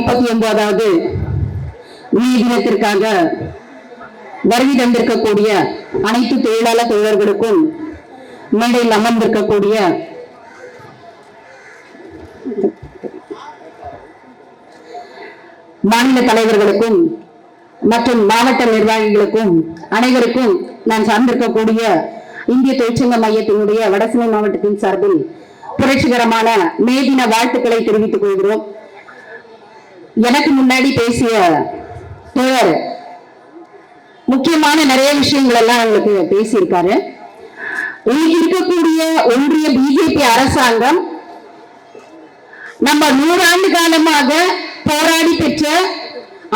39வது மே தினத்திற்காக வருகை தந்திருக்கக்கூடிய அனைத்து தொழிலாளர் தோழர்களுக்கும் மேடையில் அமர்ந்திருக்கக்கூடிய மாநில தலைவர்களுக்கும் மற்றும் மாவட்ட நிர்வாகிகளுக்கும் அனைவருக்கும் நான் சார்ந்திருக்கக்கூடிய இந்திய தொழிற்சங்க மையத்தினுடைய வடசென்னை மாவட்டத்தின் சார்பில் புரட்சிகரமான மே தின வாழ்த்துக்களை தெரிவித்துக் கொள்கிறோம். எனக்கு முன்னாடி பேசிய தோழர் முக்கியமான நிறைய விஷயங்கள் எல்லாம் உங்களுக்கு பேசியிருக்காரு. இன்னைக்கு இருக்கக்கூடிய ஒன்றிய பிஜேபி அரசாங்கம் நம்ம 100 ஆண்டு காலமாக போராடி பெற்ற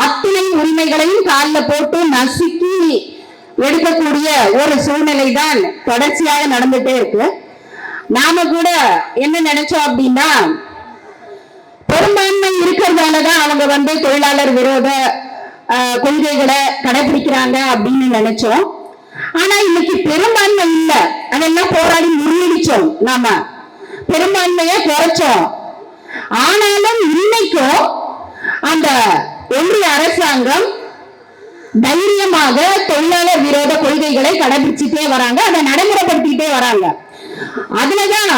அத்தனை உரிமைகளையும் காலில் போட்டு நசுக்கி எடுக்கக்கூடிய ஒரு சூழ்நிலை தான் தொடர்ச்சியாக நடந்துட்டே இருக்கு. நாம கூட என்ன நினைச்சோம் அப்படின்னா, பெரும்பான்மை இருக்கிறதாலதான் அவங்க தொழிலாளர் விரோத கொள்கைகளை கடைபிடிக்கிறாங்க அப்படின்னு நினைச்சோம். ஆனா இன்னைக்கு பெரும்பான்மை இல்ல, அதெல்லாம் போராடி முறியடிச்சோம். நாம பெரும்பான்மையை குறைச்சோம். ஆனாலும் இன்னைக்கும் அந்த ஒன்றிய அரசாங்கம் தைரியமாக தொழிலாளர் விரோத கொள்கைகளை கடைபிடிச்சுட்டே வராங்க, அதை நடைமுறைப்படுத்திட்டே வராங்க. அதுலதான்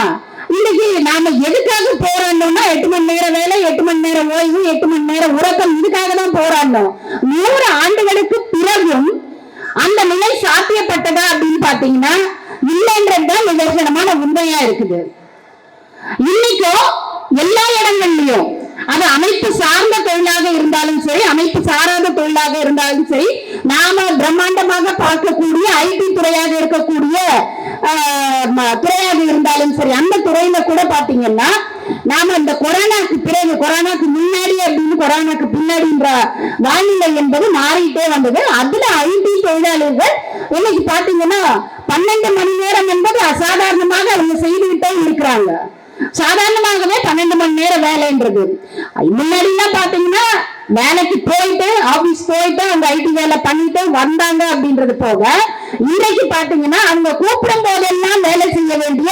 இன்னைக்கு நாம எதுக்காக போராடணும்னா 8 மணி நேரம் வேலை, 8 மணி நேரம் ஓய்வு, 8 மணி நேரம் உறக்கம், இதுக்காக தான் போராடணும். 100 ஆண்டுகளுக்கு பிறகும் அந்த நிலை சாத்தியப்பட்டதா அப்படின்னு பாத்தீங்கன்னா இல்லைன்றதுதான் நிதர்சனமான உண்மையா இருக்குது. இன்னைக்கும் எல்லா இடங்கள்லயும் அது அமைப்பு சார்ந்த தொழிலாக இருந்தாலும் சரி, அமைப்பு சாராத தொழிலாக இருந்தாலும் சரி, நாம பிரம்மாண்டமாக பார்க்கக்கூடிய ஐடி துறையாக இருக்கக்கூடிய துறையாக இருந்தாலும் சரி, அந்த துறையில கூட பாத்தீங்கன்னா நாம இந்த கொரோனாக்கு பிறகு, கொரோனாக்கு முன்னாடி அப்படின்னு கொரோனாக்கு பின்னாடின்ற வானிலை என்பது மாறிட்டே வந்தது. அதுல ஐடி தொழிலாளர்கள் இன்னைக்கு பாத்தீங்கன்னா 12 மணி நேரம் என்பது அசாதாரணமாக அவங்க செய்துவிட்டே இருக்கிறாங்க. சாதாரணமாகவே 12 மணி நேரம் வேலைன்றது. முன்னாடி எல்லாம் பாத்தீங்கன்னா வேலைக்கு போயிட்டு ஆபீஸ் போயிட்டு அவங்க ஐடி வேலை பண்ணிட்டு வந்தாங்க அப்படின்றது போக, இன்றைக்கு பாத்தீங்கன்னா அவங்க கூப்பிடும் போதெல்லாம் வேலை செய்ய வேண்டிய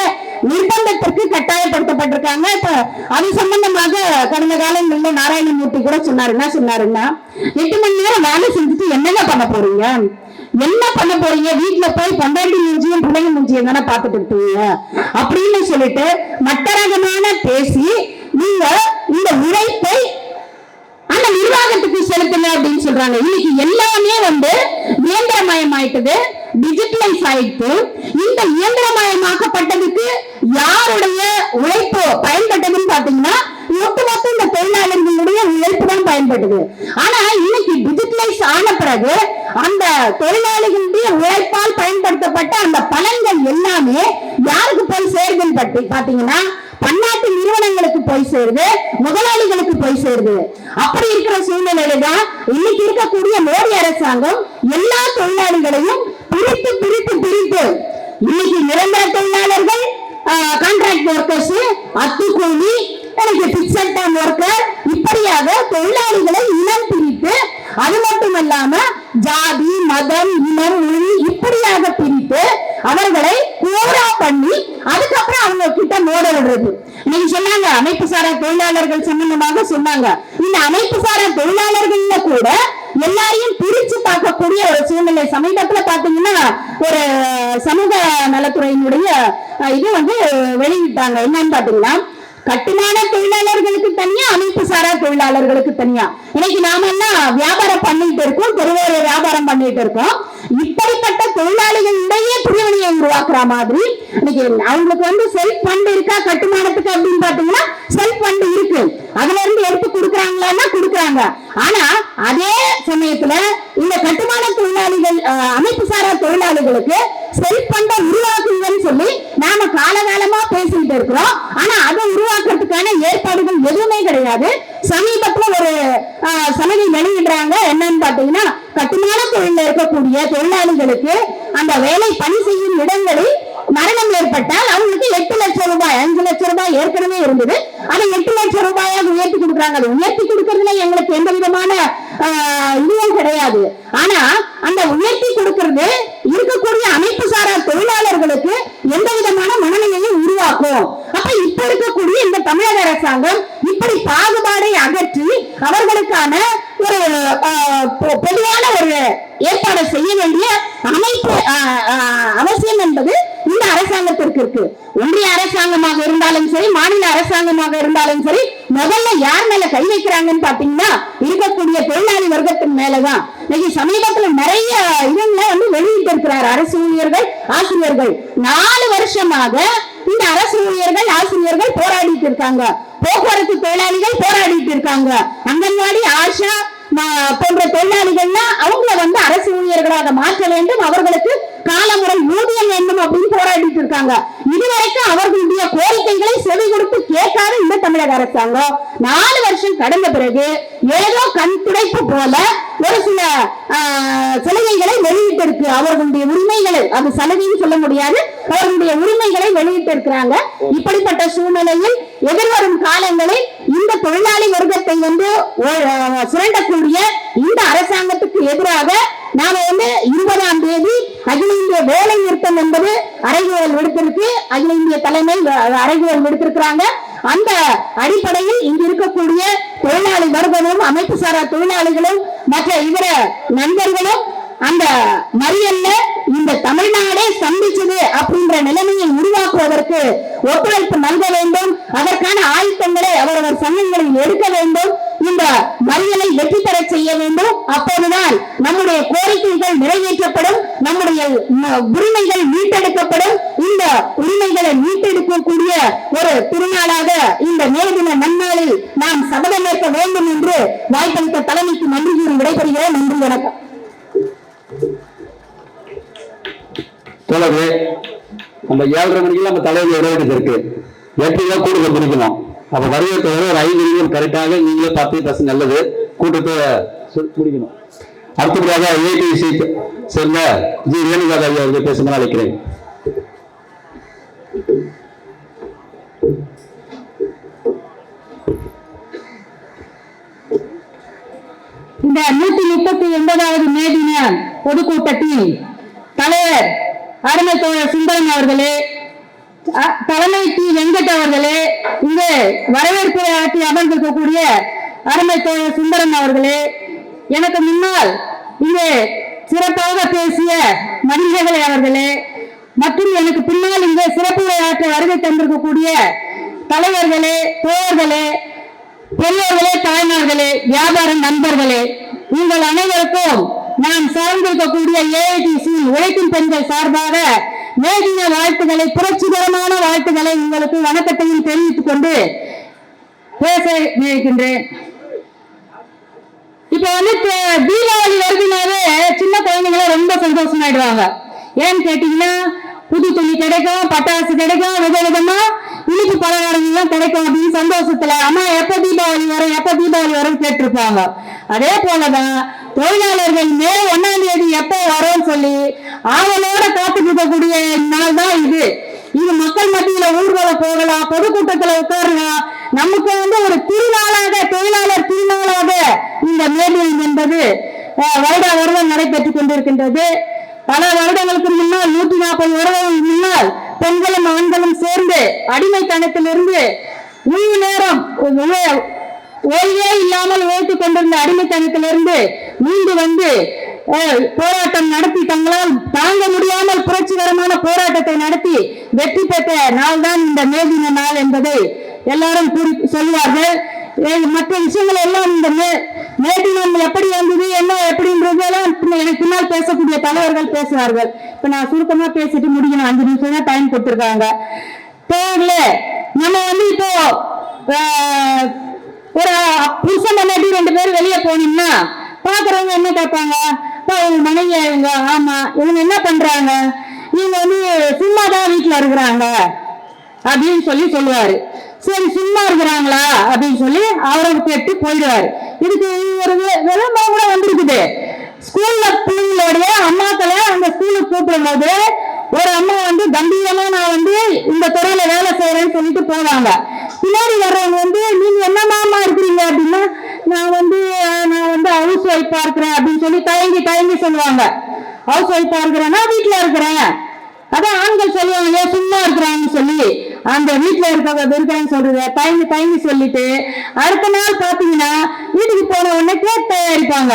நிர்பந்தத்திற்கு கட்டாயப்படுத்தப்பட்டிருக்காங்க. இப்ப அது சம்பந்தமாக கடந்த காலங்களில் நாராயணமூர்த்தி கூட சொன்னாரு. என்ன சொன்னாருன்னா, 8 மணி நேரம் வேலை செஞ்சுட்டு என்னென்ன பண்ண போறீங்க, என்ன பண்ண போறீங்க, வீட்டுல போய் பொண்டாட்டி மூஞ்சியும் பிள்ளைங்க மூஞ்சியும் தானே பாத்துட்டு இருக்கீங்க அப்படின்னு சொல்லிட்டு மட்டரகமான பேசி நீங்க இந்த உழைப்பை அந்த நிர்வாகத்துக்கு செலுத்துங்க அப்படின்னு சொல்றாங்க. இன்னைக்கு எல்லாமே இயந்திரமயம் ஆயிட்டது, டிஜிட்டலைஸ் ஆயிட்டு. இந்த இயந்திரமயமாக்கப்பட்டதுக்கு யாருடைய உழைப்பு பயன்பட்டதுன்னு பாத்தீங்கன்னா ஒட்டுமொத்த இந்த தொழிலாளர்களுடைய உழைப்பு தான் பயன்பட்டது. ஆனா இன்னைக்கு டிஜிட்டலைஸ் ஆன பிறகு அந்த தொழிலாளிகளுடைய உழைப்பால் பயன்படுத்தப்பட்ட அந்த பலன்கள் எல்லாமே யாருக்கு போய் சேருதுன்னு பாத்தீங்கன்னா பன்னாட்டு நிறுவனங்களுக்கு போய் சேருது, முதலாளிகளுக்கு போய் சேருது. அப்படி இருக்கிற சூழ்நிலையில தான் இன்னைக்கு இருக்கக்கூடிய மோடி அரசாங்கம் எல்லா தொழிலாளிகளையும் பிரித்து பிரித்து பிரித்து இன்னைக்கு நிரந்தர தொழிலாளர்கள், கான்ட்ராக்ட் ஒர்க்கர்ஸ், அத்துக்கூலி, பிக்சட் டைம் ஒர்க்கர், இப்படியாக தொழிலாளிகளை இனம் பிரித்து, அது மட்டுமல்லாம ஜாதி, மதம், இனம், மொழி இப்படியாக பிரித்து அவர்களை கோரா பண்ணி அதுக்கப்புறம் அவங்க கிட்ட மோத விடுறது. நீங்க சொன்னாங்க அமைப்பு சாரா தொழிலாளர்கள் சம்பந்தமாக சொன்னாங்க. இந்த அமைப்பு சாரா தொழிலாளர்கள்ல கூட எல்லாரையும் பிரிச்சு பார்க்கக்கூடிய ஒரு சூழ்நிலை. சமீபத்துல பாத்தீங்கன்னா ஒரு சமூக நலத்துறையினுடைய இது வெளியிட்டாங்க. என்னன்னு பாத்தீங்கன்னா, கட்டுமான தொழிலாளர்களுக்கு தனியா, அமைப்பு சாரா தொழிலாளர்களுக்கு தனியா. இன்னைக்கு நாம எல்லாம் வியாபாரம் பண்ணிட்டு இருக்கோம், தெருவோர வியாபாரம் பண்ணிட்டு இருக்கோம். இப்படிப்பட்ட தொழிலாளிகளிடையே பிரிவினையை உருவாக்குற மாதிரி இன்னைக்கு அவங்களுக்கு செல்ஃப் ஃபண்ட் இருக்கா கட்டுமானத்துக்கு அப்படின்னு பாத்தீங்கன்னா செல்ஃப் ஃபண்ட் இருக்கு. அதுல இருந்து எடுத்து கொடுக்குறாங்களா கொடுக்குறாங்க. ஆனா அதே சமயத்துல இந்த கட்டுமான தொழிலாளிகள், அமைப்பு சாரா தொழிலாளிகளுக்கு செல்ஃப் ஃபண்டை உருவாக்குங்கன்னு சொல்லி நாம காலகாலமா பேசிட்டு இருக்கிறோம். ஆனா அதை உருவாக்குறதுக்கான ஏற்பாடுகள் எதுவுமே கிடையாது. சமீபத்துல ஒரு சலுகை வெளியிடுறாங்க. என்னன்னு பாத்தீங்கன்னா, கட்டுமான தொழில இருக்கக்கூடிய தொழிலாளிகளுக்கு அந்த வேலை பணி செய்யும் இடங்களில் மரணம் ஏற்பட்டால் அவங்களுக்கு 8 லட்சம் ரூபாய், 5 லட்சம் ரூபாய் ஏற்கனவே இருந்தது, அதை 8 லட்சம் ரூபாயாக உயர்த்தி கொடுக்குறாங்க. அது உயர்த்தி கொடுக்கறதுல எங்களுக்கு எந்த விதமான இதுவும் கிடையாது. ஆனா அந்த உயர்த்தி கொடுக்கிறது இருக்கக்கூடிய அமைப்பு சாரா தொழிலாளர்களுக்கு எந்த விதமான மனநிலையை உருவாக்கும். அப்ப இப்ப இருக்கக்கூடிய இந்த தமிழக அரசாங்கம் இப்படி பாகுபாடை அகற்றி அவர்களுக்கான ஒரு பொதுவான ஒரு ஏற்பாடு செய்ய வேண்டிய அமைப்பு அவசியம் என்பது இந்த அரசாங்கத்திற்கு இருக்கு. ஒன்றிய அரசாங்கமாக இருந்தாலும் சரி, மாநில அரசாங்கமாக இருந்தாலும் சரி, முதல்ல யார் மேல கை வைக்கிறாங்கன்னு பாத்தீங்கன்னா இருக்கக்கூடிய தொழிலாளி வர்க்கத்தின் மேலதான். இன்னைக்கு சமீபத்தில் நிறைய இடங்களை வெளியிட்டு இருக்கிறார் அரசு ஊழியர்கள், ஆசிரியர்கள். 4 வருஷமாக இந்த அரசு ஊழியர்கள், ஆசிரியர்கள் போராடிட்டு இருக்காங்க. போக்குவரத்து தொழிலாளிகள் போராடிட்டு இருக்காங்க. அங்கன்வாடி, ஆஷா போன்ற தொழிலாளிகள்னா அவங்கள அரசு ஊழியர்களாக மாற்ற வேண்டும், அவர்களுக்கு காலமுறை ஊதியம் வேண்டும் அப்படின்னு போராடிட்டு இருக்காங்க. இதுவரைக்கும் அவர்களுடைய கோரிக்கைகளை செவி கொடுத்து கேட்காத இந்த தமிழக அரசாங்கம் 4 வருஷம் கடந்த பிறகு ஏதோ கண் துடைப்பு போல ஒரு சில சலுகைகளை வெளியிட்டு இருக்கு. அவர்களுடைய உரிமைகளை, அது சலுகைன்னு சொல்ல முடியாது, அவர்களுடைய உரிமைகளை வெளியிட்டு இருக்கிறாங்க. இப்படிப்பட்ட சூழ்நிலையில் எதிர்வரும் காலங்களில் இந்த தொழிலாளி வர்க்கத்தை சுரண்டக்கூடிய இந்த அரசாங்கத்துக்கு எதிராக நாம 20ஆம் தேதி அகில இந்திய வேலை நிறுத்தம் என்பது அறைகூவல் விடுத்திருக்கு. அகில இந்திய தலைமை அறைகூவல் விடுத்திருக்கிறாங்க. அந்த அடிப்படையில் இங்கு இருக்கக்கூடிய தொழிலாளி வர்க்கமும், அமைப்பு சாரா தொழிலாளிகளும், மற்ற இதர நண்பர்களும் அந்த மறியல்ல இந்த தமிழ்நாடே சந்திச்சது அப்படின்ற நிலைமையை உருவாக்குவதற்கு ஒத்துழைப்பு நல்க வேண்டும். அதற்கான ஆயுத்தங்களை அவரவர் சங்கங்களில் எடுக்க வேண்டும். இந்த மறியலை வெற்றி பெற செய்ய வேண்டும். அப்போதுதான் நம்முடைய கோரிக்கைகள் நிறைவேற்றப்படும், நம்முடைய உரிமைகள் மீட்டெடுக்கப்படும். இந்த உரிமைகளை மீட்டெடுக்கக்கூடிய ஒரு திருநாளாக இந்த மே தின நன்னாளில் நாம் சபதமேற்க வேண்டும் என்று வாய்ப்பளித்த தலைமைக்கு நன்றி கூறி விடைபெறுகிறேன். நன்றி, வணக்கம். தோழர்களே, நம்ம 7:30 மணிக்கு நம்ம தலைவர் இடைவெளி இருக்கு, 8 கூடுதல் பிடிக்கணும். அப்ப வரவேற்பு ஒரு 5 நிமிடம் கரெக்டாக நீங்களே பார்த்து பேச நல்லது. கூட்டத்தை முடிக்கணும். அடுத்தபடியாக ஏடிசி சேர்ந்த ஜி ரேணுகாதா அவர்கள் பேசுமாறு அழைக்கிறேன். இந்த 139வது மே தின பொதுக்கூட்டத்தில் தலைவர் அருமை தோழர் சுந்தரம் அவர்களே, தலைமை டி வெங்கட் அவர்களே, இங்கு வரவேற்பு ஆற்றி அமர்ந்திருக்கக்கூடிய அருமை தோழர் சுந்தரம் அவர்களே, எனக்கு முன்னால் இங்கு சிறப்பாக பேசிய மனிதர்களே அவர்களே, மற்றும் எனக்கு பின்னால் இங்கு சிறப்பு ஆற்ற வருகை தந்திருக்கக்கூடிய தலைவர்களே, தோழர்களே, பெரியவர்களே, தாய்மார்களே, வியாபார நண்பர்களே, உங்கள் அனைவருக்கும் நாம் சார்ந்திருக்கக்கூடிய ஏஐடிசி உழைக்கும் பெண்கள் சார்பாக மேதின வாழ்த்துக்களை, புரட்சிகரமான வாழ்த்துக்களை, உங்களுக்கு வணக்கத்தையும் தெரிவித்துக் கொண்டு பேச நினைக்கின்றேன். இப்ப தீபாவளி வருதுனாவே சின்ன குழந்தைங்கள ரொம்ப சந்தோஷமாயிடுவாங்க. ஏன்னு கேட்டீங்கன்னா, புது துணி கிடைக்கும், பட்டாசு கிடைக்கும், விதவிதமா இனிப்பு பலகாரங்கள்லாம் கிடைக்கும் அப்படின்னு சந்தோஷத்துல அம்மா எப்ப தீபாவளி வரும், எப்ப தீபாவளி வரும் கேட்டிருப்பாங்க. அதே போலதான் தொழிலாளர்கள் மே 1ஆம் தேதி எப்ப வரும்னு சொல்லி ஆவலோட காத்துட்டு இருக்கக்கூடிய நாள் தான் இது. இது மக்கள் மத்தியில ஊர்வலம் போகலாம், பொதுக்கூட்டத்துல உட்காரலாம். நமக்கு ஒரு திருநாளாக, தொழிலாளர் திருநாளாக இந்த மே தினம் என்பது வருடா வருடம் நடைபெற்றுக் கொண்டிருக்கின்றது. பல வருடங்களுக்கு முன்னால், 140 வருடங்களுக்கு முன்னால் பெண்களும் ஆண்களும் சேர்ந்து அடிமைத்தனத்திலிருந்து முழு நேரம் ஓய்வே இல்லாமல் உழைத்துக் கொண்டிருந்த அடிமைத்தனத்திலிருந்து மீண்டு போராட்டம் நடத்தி, தங்களால் தாங்க முடியாமல் புரட்சிகரமான போராட்டத்தை நடத்தி வெற்றி பெற்ற நாள் தான் இந்த மே தின நாள் என்பதை எல்லாரும் சொல்வார்கள். மற்ற விஷயங்கள் எல்லாம் இந்த மே தினம் எப்படி வந்தது, என்ன எப்படின்றதெல்லாம் எனக்கு பின்னால் பேசக்கூடிய தலைவர்கள் பேசுவார்கள். இப்ப நான் சுருக்கமா பேசிட்டு முடிக்கணும், 5 நிமிஷம் தான் டைம் கொடுத்திருக்காங்க. நம்ம இப்போ ஒரு புருஷன் பண்ணாட்டி 2 பேர் வெளியே போனோம்னா பாக்குறவங்க என்ன கேட்பாங்க, இவங்க மனைவி, இவங்க ஆமா இவங்க என்ன பண்றாங்க, இவங்க சும்மாதான் வீட்டுல இருக்கிறாங்க அப்படின்னு சொல்லுவாரு. சரி, சும்மா இருக்கிறாங்களா அப்படின்னு சொல்லி அவரை கேட்டு போயிடுவாரு. இதுக்கு ஒரு விளம்பரம் கூட வந்திருக்குது. ஸ்கூல்ல பிள்ளைங்களுடைய அம்மாக்களை அந்த ஸ்கூலுக்கு கூப்பிடும் போது ஒரு அம்மா கம்பீரமா நான் வந்து இந்த துறையில வேலை செய்யறேன்னு சொல்லிட்டு போவாங்க. பின்னாடி வர்றவங்க வந்து நீங்க என்னமாமா இருக்கிறீங்க அப்படின்னா நான் வந்து ஹவுஸ் ஒய்ஃபா இருக்கிறேன் அப்படின்னு சொல்லி தயங்கி சொல்லுவாங்க. ஹவுஸ் ஒய்ஃபா இருக்கிறேன்னா வீட்டுல இருக்கிறேன். அதான் ஆண்கள் சொல்லுவாங்க சும்மா இருக்கிறாங்கன்னு சொல்லி, அந்த வீட்டுல இருக்கிறேன்னு சொல்றது தயங்கி சொல்லிட்டு அடுத்த நாள் பாத்தீங்கன்னா வீட்டுக்கு போன உடனே கேக் தயாரிப்பாங்க.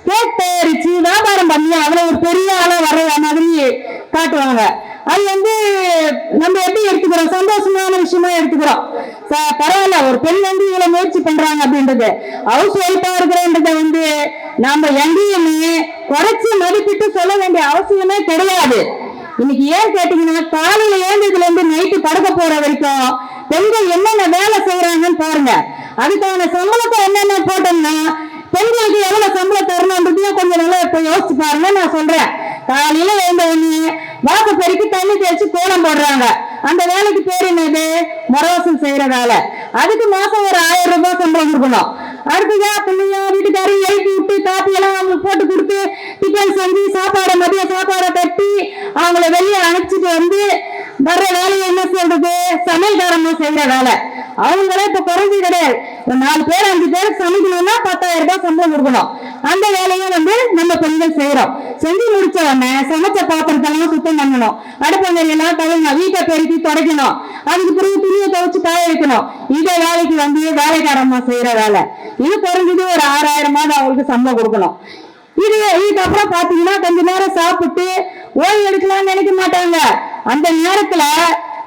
கேக் தயாரிச்சு வியாபாரம் பண்ணி அதுல ஒரு பெரிய ஆளா வர மாதிரி காட்டுவாங்க. அது வந்து நம்ம எப்படி எடுத்துக்கிறோம், சந்தோஷமான விஷயமா எடுத்துக்கிறோம். பரவாயில்ல, ஒரு பெண் வந்து இவ்வளவு முயற்சி பண்றாங்க அப்படின்றது. ஹவுஸ் ஒய்ஃபா இருக்கிறன்றத வந்து நாம எங்கேயுமே குறைச்சி மதிப்பிட்டு சொல்ல வேண்டிய அவசியமே கிடையாது. இன்னைக்கு ஏன் கேட்டீங்கன்னா காலையில ஏந்ததுல இருந்து நைட்டு படுக்க போற வரைக்கும் பெண்கள் என்னென்ன வேலை செய்யறாங்கன்னு பாருங்க. அதுக்கான சம்பளத்தை என்னென்ன போட்டோம்னா பெண்களுக்கு எவ்வளவு சம்பளம் தரணும்ன்றதையும் கொஞ்சம் நல்லா இப்ப யோசிச்சு பாருங்க. நான் சொல்றேன், காலையில எழுந்த உடனே வாக்கு பெருக்கி தண்ணி தெளிச்சு கோலம் போடுறாங்க. அந்த வேலைக்கு பேர் என்னது? முறவாசல் செய்யற வேலை. அதுக்கு மாசம் ஒரு 1000 ரூபாய் சம்பளம் கொடுக்கணும். அடுத்ததா பிள்ளைங்க வீட்டுக்காரையும் எழுப்பி விட்டு காப்பி எல்லாம் அவங்களுக்கு போட்டு கொடுத்து டிஃபன் செஞ்சு சாப்பாடை மதிய சாப்பாடை கட்டி அவங்கள வெளியே அனுப்பிச்சிட்டு வந்து வர்ற வேலையை என்ன சொல்றது? சமையல்காரமா செய்யற வேலை. அவங்களே இப்ப குறைஞ்சி கிடையாது. ஒரு 4 பேர் 5 பேருக்கு சமைக்கணும்னா 10,000 ரூபாய் சம்பளம் கொடுக்கணும். அந்த வேலையும் வந்து நம்ம பெண்கள் செய்யறோம். செஞ்சு முடிச்ச உடனே சமைச்ச பாத்திரத்தெல்லாம் சுத்தம் பண்ணணும், அடுப்பங்கரையெல்லாம் கழுவணும், வீட்டை பெருக்கி துடைக்கணும், அதுக்கு பிறகு துணியை துவைச்சு காய வைக்கணும். இந்த வேலைக்கு வந்து வேலைக்காரமா செய்யற வேலை. இது குறைஞ்சது ஒரு 6,000 அவங்களுக்கு சம்பளம் கொடுக்கணும். இதுக்கப்புறம் பாத்தீங்கன்னா கொஞ்ச நேரம் சாப்பிட்டு ஓய்வு எடுக்கலாம்னு நினைக்க மாட்டாங்க. அந்த நேரத்துல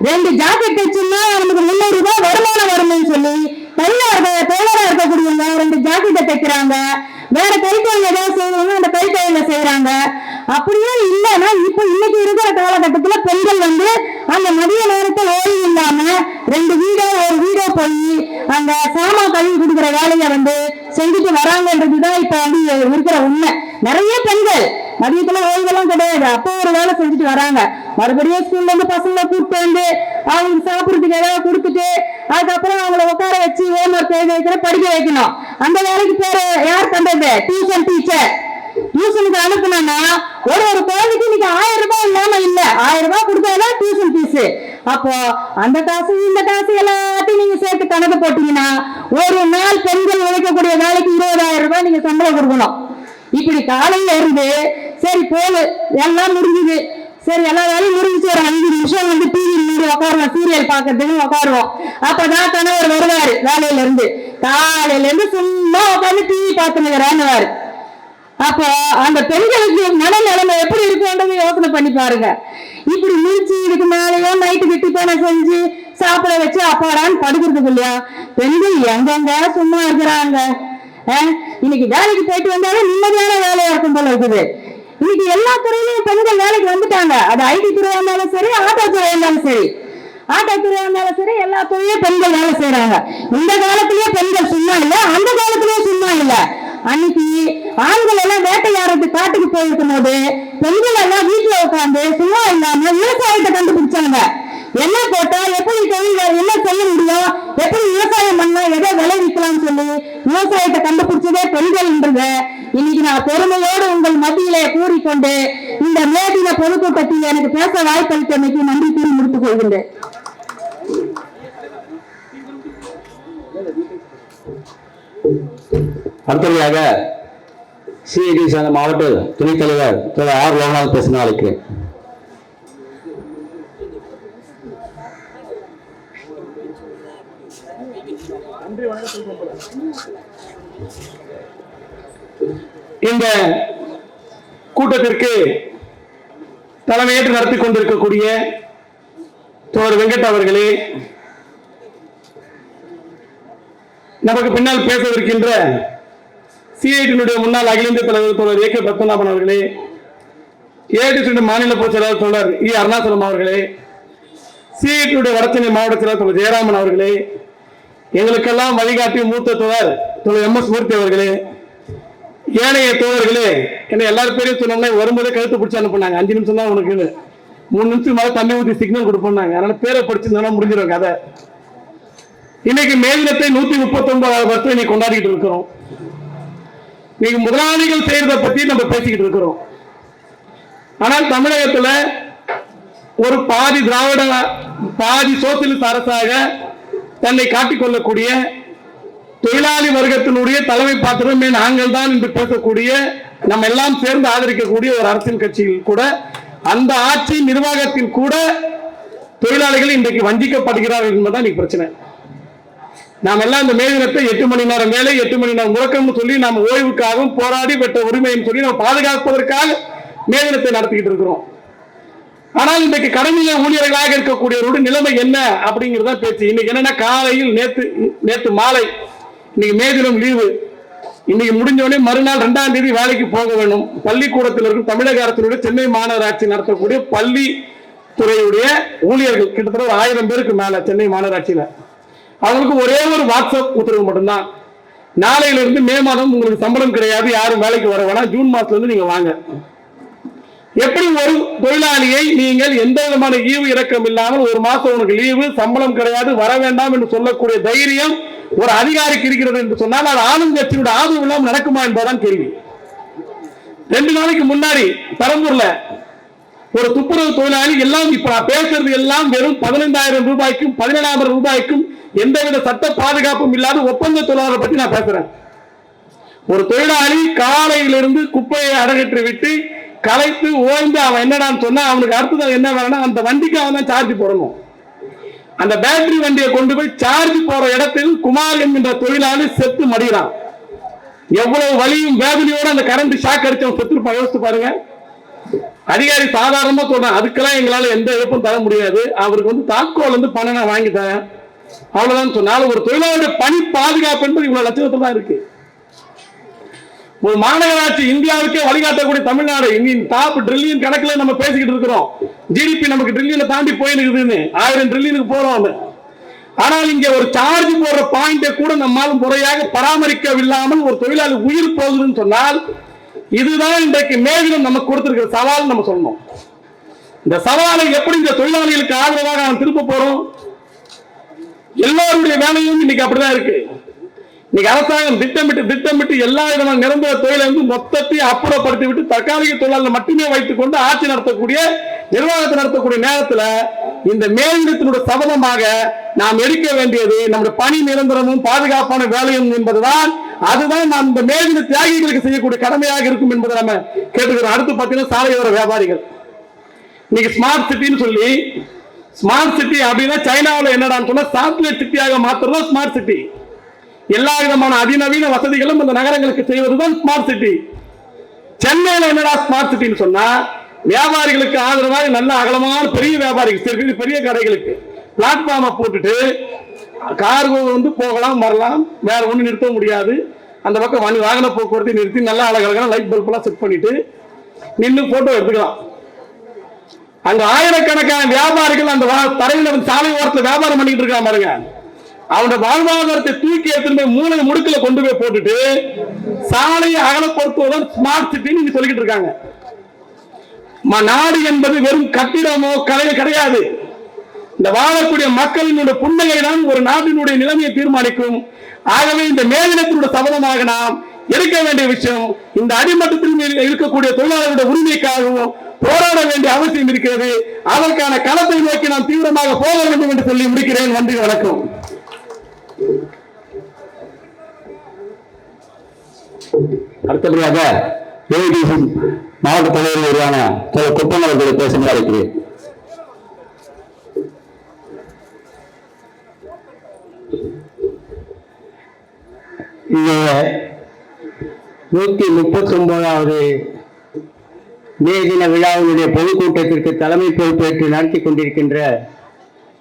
2 ஜாக்கெட் தைச்சுன்னா நமக்கு 300 ரூபாய் வருமானம் வரும்னு சொல்லி டெய்லரா இருக்கக்கூடியவங்க 2 ஜாக்கெட்டை தைக்கிறாங்க. வேற கைத்தொழில் ஏதாவது செய்வாங்க, அந்த கைத்தொழில செய்யறாங்க. அப்படியே இல்லைன்னா இப்ப இன்னைக்கு இருக்கிற காலகட்டத்துல பெண்கள் வந்து அந்த மதிய நேரத்தை ஓய்வு இல்லாம 2 வீடோ ஒரு வீடோ போய் அந்த சாமான் கழுவி கொடுக்குற வேலையை வந்து செஞ்சுட்டு வராங்கன்றதுதான் இப்ப வந்து இருக்கிற உண்மை. நிறைய பெண்கள் மதியத்துல ஓய்வெல்லாம் கிடையாது, அப்போ ஒரு வேலை செஞ்சுட்டு வராங்க. மறுபடியும் ஸ்கூல்ல இருந்து பசங்களை கூப்பிட்டு வந்து அவங்களுக்கு சாப்பிடுறதுக்கு ஏதாவது கொடுத்துட்டு அதுக்கப்புறம் அவங்கள உட்கார வச்சு ஹோம்ஒர்க் எழுத வைக்கிற படிக்க வைக்கணும். அந்த வேலைக்கு பேரு யார் பண்றது? Tuition teacher. டியூஷனுக்கு அனுப்புனா ஒரு குழந்தைக்கு இன்னைக்கு 1000 ரூபாய் இல்லாம இல்ல, 1000 ரூபாய் கொடுத்தாதான் டியூஷன் ஃபீஸ். அப்போ அந்த காசு இந்த காசு எல்லாத்தையும் நீங்க சேர்த்து கணக்கு போட்டீங்கன்னா ஒரு நாள் பெண்கள் உழைக்கக்கூடிய வேலைக்கு 20,000 ரூபாய் நீங்க சம்பளம் கொடுக்கணும். இப்படி காலையில இருந்து சரி போது எல்லாம் முடிஞ்சுது, சரி எல்லா வேலையும் முடிஞ்சிச்சு, ஒரு 5 நிமிஷம் வந்து டிவி முன்னாடி உட்காருவோம், சீரியல் பாக்குறதுக்கு உட்காருவோம். அப்பதான் கணவர் வருவாரு வேலையில இருந்து. காலையில இருந்து சும்மா உட்காந்து டிவி பார்த்துனுங்கிறான்னு. அப்போ அந்த பெண்களுக்கு மனநிலைமை எப்படி இருக்குன்றது யோசனை பண்ணி பாருங்க. இப்படி முடிச்சு இதுக்கு மேலேயோ நைட்டுக்கு டிஃபனை செஞ்சு சாப்பிட வச்சு அப்பாடான்னு படுக்கிறதுக்கு இல்லையா பெண்கள் எங்கெங்க சும்மா இருக்கிறாங்க. இன்னைக்கு வேலைக்கு போயிட்டு வந்தாலும் நிம்மதியான வேலையா இருக்கும் போல இருக்குது. இன்னைக்கு எல்லா துறையிலும் பெண்கள் வேலைக்கு வந்துட்டாங்க. அது ஐடி துறையா இருந்தாலும் சரி, ஆட்டோ துறையா இருந்தாலும் சரி, எல்லா துறையும் பெண்கள் வேலை செய்யறாங்க. இந்த காலத்திலேயே பெண்கள் சும்மா இல்ல, அந்த காலத்திலேயே சும்மா இல்ல. அன்னைக்கு ஆண்கள் எல்லாம் வேட்டையாடுறதுக்கு காட்டுக்கு போயிருக்கும் போது பெண்கள் எல்லாம் வீட்டுல உட்காந்து சும்மா இல்லாம விவசாயத்தை கண்டுபிடிச்சாங்க. என்ன போட்டா எப்படி தொழில் என்ன செய்ய முடியும், எப்படி விவசாயம் பண்ணா எதை விளைவிக்கலாம்னு சொல்லி விவசாயத்தை கண்டுபிடிச்சதே பெண்கள்ன்றது இன்னைக்கு நான் பெருமையோடு உங்கள் மத்தியிலே கூறிக்கொண்டு இந்த மேதின பொதுக்கூட்டத்தில் எனக்கு பேச வாய்ப்பளித்தமைக்கு நன்றி கூறி முடித்துக் கொள்கின்றேன். அடுத்ததாக சிஐடி சேர்ந்த மாவட்ட துணைத் தலைவர் திரு ஆர் லோகநாத் பேசின அழைக்கிறேன். இந்த கூட்டத்திற்கு தலைமையேற்று நடத்தி கொண்டிருக்கக்கூடிய தோழர் வெங்கட் அவர்களே, நமக்கு பின்னால் பேசவிருக்கின்ற சிஐடியினுடைய முன்னாள் அகில இந்திய தலைவர் தோழர் ஏ.கே. பத்மநாபன் அவர்களே, ஏஐடி மாநில பொதுச் செயலாளர் தோழர் இ. அருணாச்சலம் அவர்களே, சிஐடியினுடைய வடசென்னை மாவட்ட செயலாளர் தோழர் ஜெயராமன் அவர்களே, எங்களுக்கெல்லாம் வழிகாட்டி மூத்த தோழர் எம்.எஸ். மூர்த்தி அவர்களே, ஏனைய தோழர்களே, என்ன எல்லாரும் பேரையும் சொன்னோம்னா வரும்போதே கழுத்து பிடிச்சி அனுப்புனாங்க. 5 நிமிஷம் தான் உனக்கு, 3 நிமிஷம் மேலே தண்ணி ஊற்றி சிக்னல் கொடுப்போம்னாங்க. அதனால பேரை படிச்சிருந்தோம்னா முடிஞ்சிடும் கதை. இன்னைக்கு மே தினத்தை 139வது வருஷம் இன்னைக்கு கொண்டாடிட்டு இருக்கிறோம். இன்னைக்கு முதலாளிகள் செய்யறதை பத்தி நம்ம பேசிக்கிட்டு இருக்கிறோம். ஆனால் தமிழகத்துல ஒரு பாதி திராவிட பாதி சோசியலிஸ்ட் அரசாக தன்னை காட்டிக்கொள்ளக்கூடிய தொழிலாளி வர்க்கத்தினுடைய தலைமை பாத்திரமே நாங்கள் தான் என்று பேசக்கூடிய நம்ம எல்லாம் சேர்ந்து ஆதரிக்கக்கூடிய ஒரு அரசியல் கட்சியில் கூட அந்த ஆட்சி நிர்வாகத்தில் கூட தொழிலாளிகள் இன்றைக்கு வஞ்சிக்கப்படுகிறார்கள் என்பதுதான் இன்னைக்கு பிரச்சனை. நாம் எல்லாம் இந்த மே தினத்தை 8 மணி நேரம் வேலை 8 மணி நேரம் முழக்கம்னு சொல்லி நாம் ஓய்வுக்காகவும் போராடி பெற்ற உரிமைன்னு சொல்லி நம்ம பாதுகாப்பதற்காக மே தினத்தை நடத்திக்கிட்டு இருக்கிறோம். ஆனால் இன்றைக்கு கடமையில ஊழியர்களாக இருக்கக்கூடியவருடைய நிலைமை என்ன அப்படிங்கிறத பேச்சு. இன்னைக்கு என்னன்னா காலையில் நேற்று மாலை இன்னைக்கு மே தினம் லீவு, இன்னைக்கு முடிஞ்சோடனே மறுநாள் 2ஆம் தேதி வேலைக்கு போக வேண்டும். பள்ளிக்கூடத்தில் இருக்கும் தமிழக அரசினுடைய சென்னை மாநகராட்சி நடத்தக்கூடிய பள்ளி துறையுடைய ஊழியர்கள் கிட்டத்தட்ட 1000 பேருக்கு மேல சென்னை மாநகராட்சியில அவங்களுக்கு ஒரே ஒரு வாட்ஸ்அப் உத்தரவு மட்டும்தான், நாளையிலிருந்து மே மாதம் உங்களுக்கு சம்பளம் கிடையாது, யாரும் வேலைக்கு வர வேணாம், ஜூன் மாசத்துல இருந்து நீங்க வாங்க. எப்படி ஒரு தொழிலாளியை நீங்கள் எந்த விதமான ஈவு இறக்கம் இல்லாமல் ஒரு மாசம் உனக்கு லீவு சம்பளம் கிடையாது வர வேண்டாம் என்று சொல்லக்கூடிய தைரியம் ஒரு அதிகாரிக்கு இருக்கிறது என்று சொன்னால் அது ஆளுங்கட்சியோட ஆதரவு இல்லாமல் நடக்குமா என்பதுதான் கேள்வி. 2 நாளைக்கு முன்னாடி பெரம்பூர்ல ஒரு துப்புரவு தொழிலாளி எல்லாம் இப்ப நான் பேசுறது எல்லாம் வெறும் 15,000 ரூபாய்க்கும் 17,000 ரூபாய்க்கும் எந்தவித சட்ட பாதுகாப்பும் இல்லாத ஒப்பந்த தொழிலாளர் பற்றி நான் பேசுறேன். ஒரு தொழிலாளி காலையிலிருந்து குப்பையை அடகற்றி விட்டு கலைத்து ஓய்ந்து அவன் என்னடான்னு சொன்னா அவனுக்கு அடுத்தது என்ன வேணும்னா அந்த வண்டிக்கு அவன் தான் சார்ஜ் போடணும். அந்த பேட்டரி வண்டியை கொண்டு போய் சார்ஜ் போற இடத்தில் குமார் என்கின்ற தொழிலாளி செத்து மடிகிறான். எவ்வளவு வலியும் வேதனையோடு அந்த கரண்ட் ஷாக் அடிச்சவன் செத்து யோசித்து பாருங்க. அதிகாரி சாதாரணமா சொல்றேன், அதுக்கெல்லாம் எங்களால எந்த இழப்பும் தர முடியாது, அவருக்கு தாக்கோல் பணம் நான் வாங்கி தரேன் அவ்வளவுதான் சொன்னாலும் ஒரு தொழிலாளருடைய பணி பாதுகாப்பு என்பது இவ்வளவு லட்சத்துல தான் இருக்கு. ஒரு மாநகராட்சி இந்தியாவுக்கே வழிகாட்டக்கூடிய தமிழ்நாடு டாப் ட்ரில்லியன் கணக்குல நம்ம பேசிக்கிட்டு இருக்கிறோம். ஜிடிபி நமக்கு ட்ரில்லியனை தாண்டி போயிருக்குதுன்னு 1000 ட்ரில்லியனுக்கு போறோம். ஆனால் இங்க ஒரு சார்ஜ் போடுற பாயிண்டை கூட நம்மால் முறையாக பராமரிக்கவில்லாமல் ஒரு தொழிலாளி உயிர் போகுதுன்னு சொன்னால் இதுதான் இன்றைக்கு மேலும் நமக்கு கொடுத்திருக்கிற சவால் நம்ம சொல்லணும். இந்த சவாலை எப்படி இந்த தொழிலாளிகளுக்கு ஆதரவாக நாம் திருப்ப போறோம்? எல்லாருடைய வேலையும் இன்னைக்கு அப்படிதான் இருக்கு. இன்னைக்கு அரசாங்கம் திட்டமிட்டு எல்லா விதமான நிரந்தர தொழிலை மொத்தத்தையும் அப்புறப்படுத்தி விட்டு தற்காலிக தொழிலாளர்கள் மட்டுமே வைத்துக் கொண்டு ஆட்சி நடத்தக்கூடிய நிர்வாகத்தை நடத்தக்கூடிய நேரத்தில் இந்த மேலிடத்தினுடைய சபதமாக நாம் எடுக்க வேண்டியது நம்முடைய பணி நிரந்தரமும் பாதுகாப்பான வேலையும் என்பதுதான். அதுதான் நாம் இந்த மேலிட தியாகிகளுக்கு செய்யக்கூடிய கடமையாக இருக்கும் என்பதை நம்ம கேட்டுக்கிறோம். அடுத்து பார்த்தீங்கன்னா சாலையோர வியாபாரிகள் இன்னைக்கு ஸ்மார்ட் சிட்டின்னு சொல்லி, ஸ்மார்ட் சிட்டி அப்படின்னா சைனாவில் என்னடான்னு சொன்னா சாட்டிலைட் சிட்டியாக மாற்றுறதா ஸ்மார்ட் சிட்டி. எல்லா விதமான அதிநவீன வசதிகளும் இந்த நகரங்களுக்கு செய்வதுதான் ஸ்மார்ட் சிட்டி. சென்னையில் என்னடா ஸ்மார்ட் சிட்டின்னு சொன்னா வியாபாரிகளுக்கு ஆதரவாக நல்ல அகலமான பெரிய வியாபாரிகள் பெரிய கடைகளுக்கு பிளாட்ஃபார்மை போட்டுட்டு கார் போகலாம் வரலாம், வேற ஒண்ணு நிறுத்த முடியாது. அந்த பக்கம் வாகன போக்குவரத்தை நிறுத்தி நல்லா அழகான லைட் பல்ப் எல்லாம் செட் பண்ணிட்டு நின்று போட்டோ எடுத்துக்கலாம். அங்க ஆயிரக்கணக்கான வியாபாரிகள் அந்த தரையில சாலை ஓரத்தில் வியாபாரம் பண்ணிட்டு இருக்காங்க பாருங்க. அவனோட வாழ்வாதாரத்தை தூக்கி எடுத்து மூளை முடுக்கல கொண்டு போய் போட்டுட்டு சாலையை அகலப்படுத்துவதுதான் ஸ்மார்ட் சிட்டின்னு சொல்லிக்கிட்டு இருக்காங்க. நாடு என்பது வெறும் கட்டிடமோ கலையோ கிடையாது. இந்த வாழக்கூடிய மக்களினுடைய புன்னகை தான் ஒரு நாட்டினுடைய நிலைமையை தீர்மானிக்கும். ஆகவே இந்த மேலிடத்தினுடைய சபதமாக நாம் எடுக்க வேண்டிய விஷயம் இந்த அடிமட்டத்தில் இருக்கக்கூடிய தொழிலாளர்களுடைய உரிமைக்காகவும் போராட வேண்டிய அவசியம் இருக்கிறது. அதற்கான களத்தை நோக்கி நாம் தீவிரமாக போக வேண்டும் என்று சொல்லி முடிக்கிறேன். நன்றி, வணக்கம். அடுத்தபடியாக மாவட்ட தலைவர் உருவான குப்பன் அவர்களை பேசுமாறு இருக்கிறேன். இந்த 139வது மே தின விழாவினுடைய பொதுக்கூட்டத்திற்கு தலைமை பொறுப்பேற்று நடத்தி கொண்டிருக்கின்ற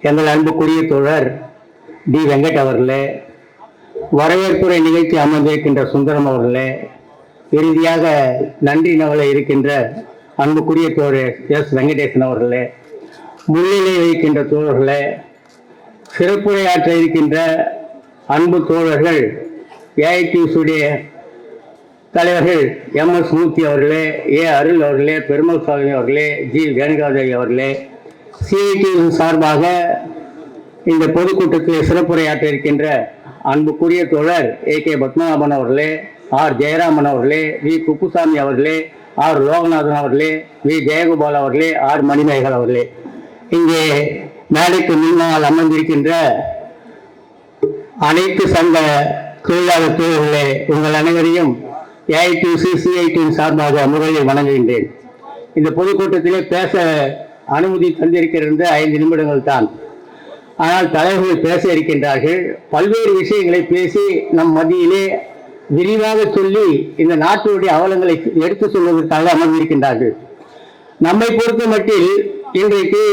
எங்கள் அன்புக்குரிய தோழர் டி வெங்கட் அவர்களே, வரவேற்புரை நிகழ்ச்சி அமர்ந்திருக்கின்ற சுந்தரம் அவர்களே, இறுதியாக நன்றி நவல இருக்கின்ற அன்புக்குரிய தோழர் எஸ் வெங்கடேசன் அவர்களே, முன்னிலை வைக்கின்ற தோழர்களே, சிறப்புரையாற்ற இருக்கின்ற அன்பு தோழர்கள் ஏஐடியுடைய தலைவர்கள் எம்எஸ் மூர்த்தி அவர்களே, ஏ அருள் அவர்களே, பெருமல் சாமி அவர்களே, ஜி வேணுகாதேவி அவர்களே, சிஐடியு சார்பாக இந்த பொதுக்கூட்டத்தில் சிறப்புரையாற்ற இருக்கின்ற அன்புக்குரிய தோழர் ஏகே பத்மநாபன் அவர்களே, ஆர் ஜெயராமன் அவர்களே, வி குப்புசாமி அவர்களே, ஆர் லோகநாதன் அவர்களே, வி ஜெயகோபால் அவர்களே, ஆர் மணிமேகல் அவர்களே, இங்கே மேடைக்கு முன்னால் அமர்ந்திருக்கின்ற அனைத்து சங்க தொழிலாளர் தோழர்களே, உங்கள் அனைவரையும் ஏஐடியூசி சிஐடியின் சார்பாக முதலில் வணங்குகின்றேன். இந்த பொதுக்கூட்டத்திலே பேச அனுமதி தந்திருக்கின்ற 5 நிமிடங்கள் தான். ஆனால் தலைவர்கள் பேச இருக்கின்றார்கள். பல்வேறு விஷயங்களை பேசி நம் மத்தியிலே விரிவாக சொல்லி இந்த நாட்டுடைய அவலங்களை எடுத்து சொல்வதற்காக அமர்ந்திருக்கின்றார்கள். நம்மை பொறுத்த மட்டில் இன்றைக்கு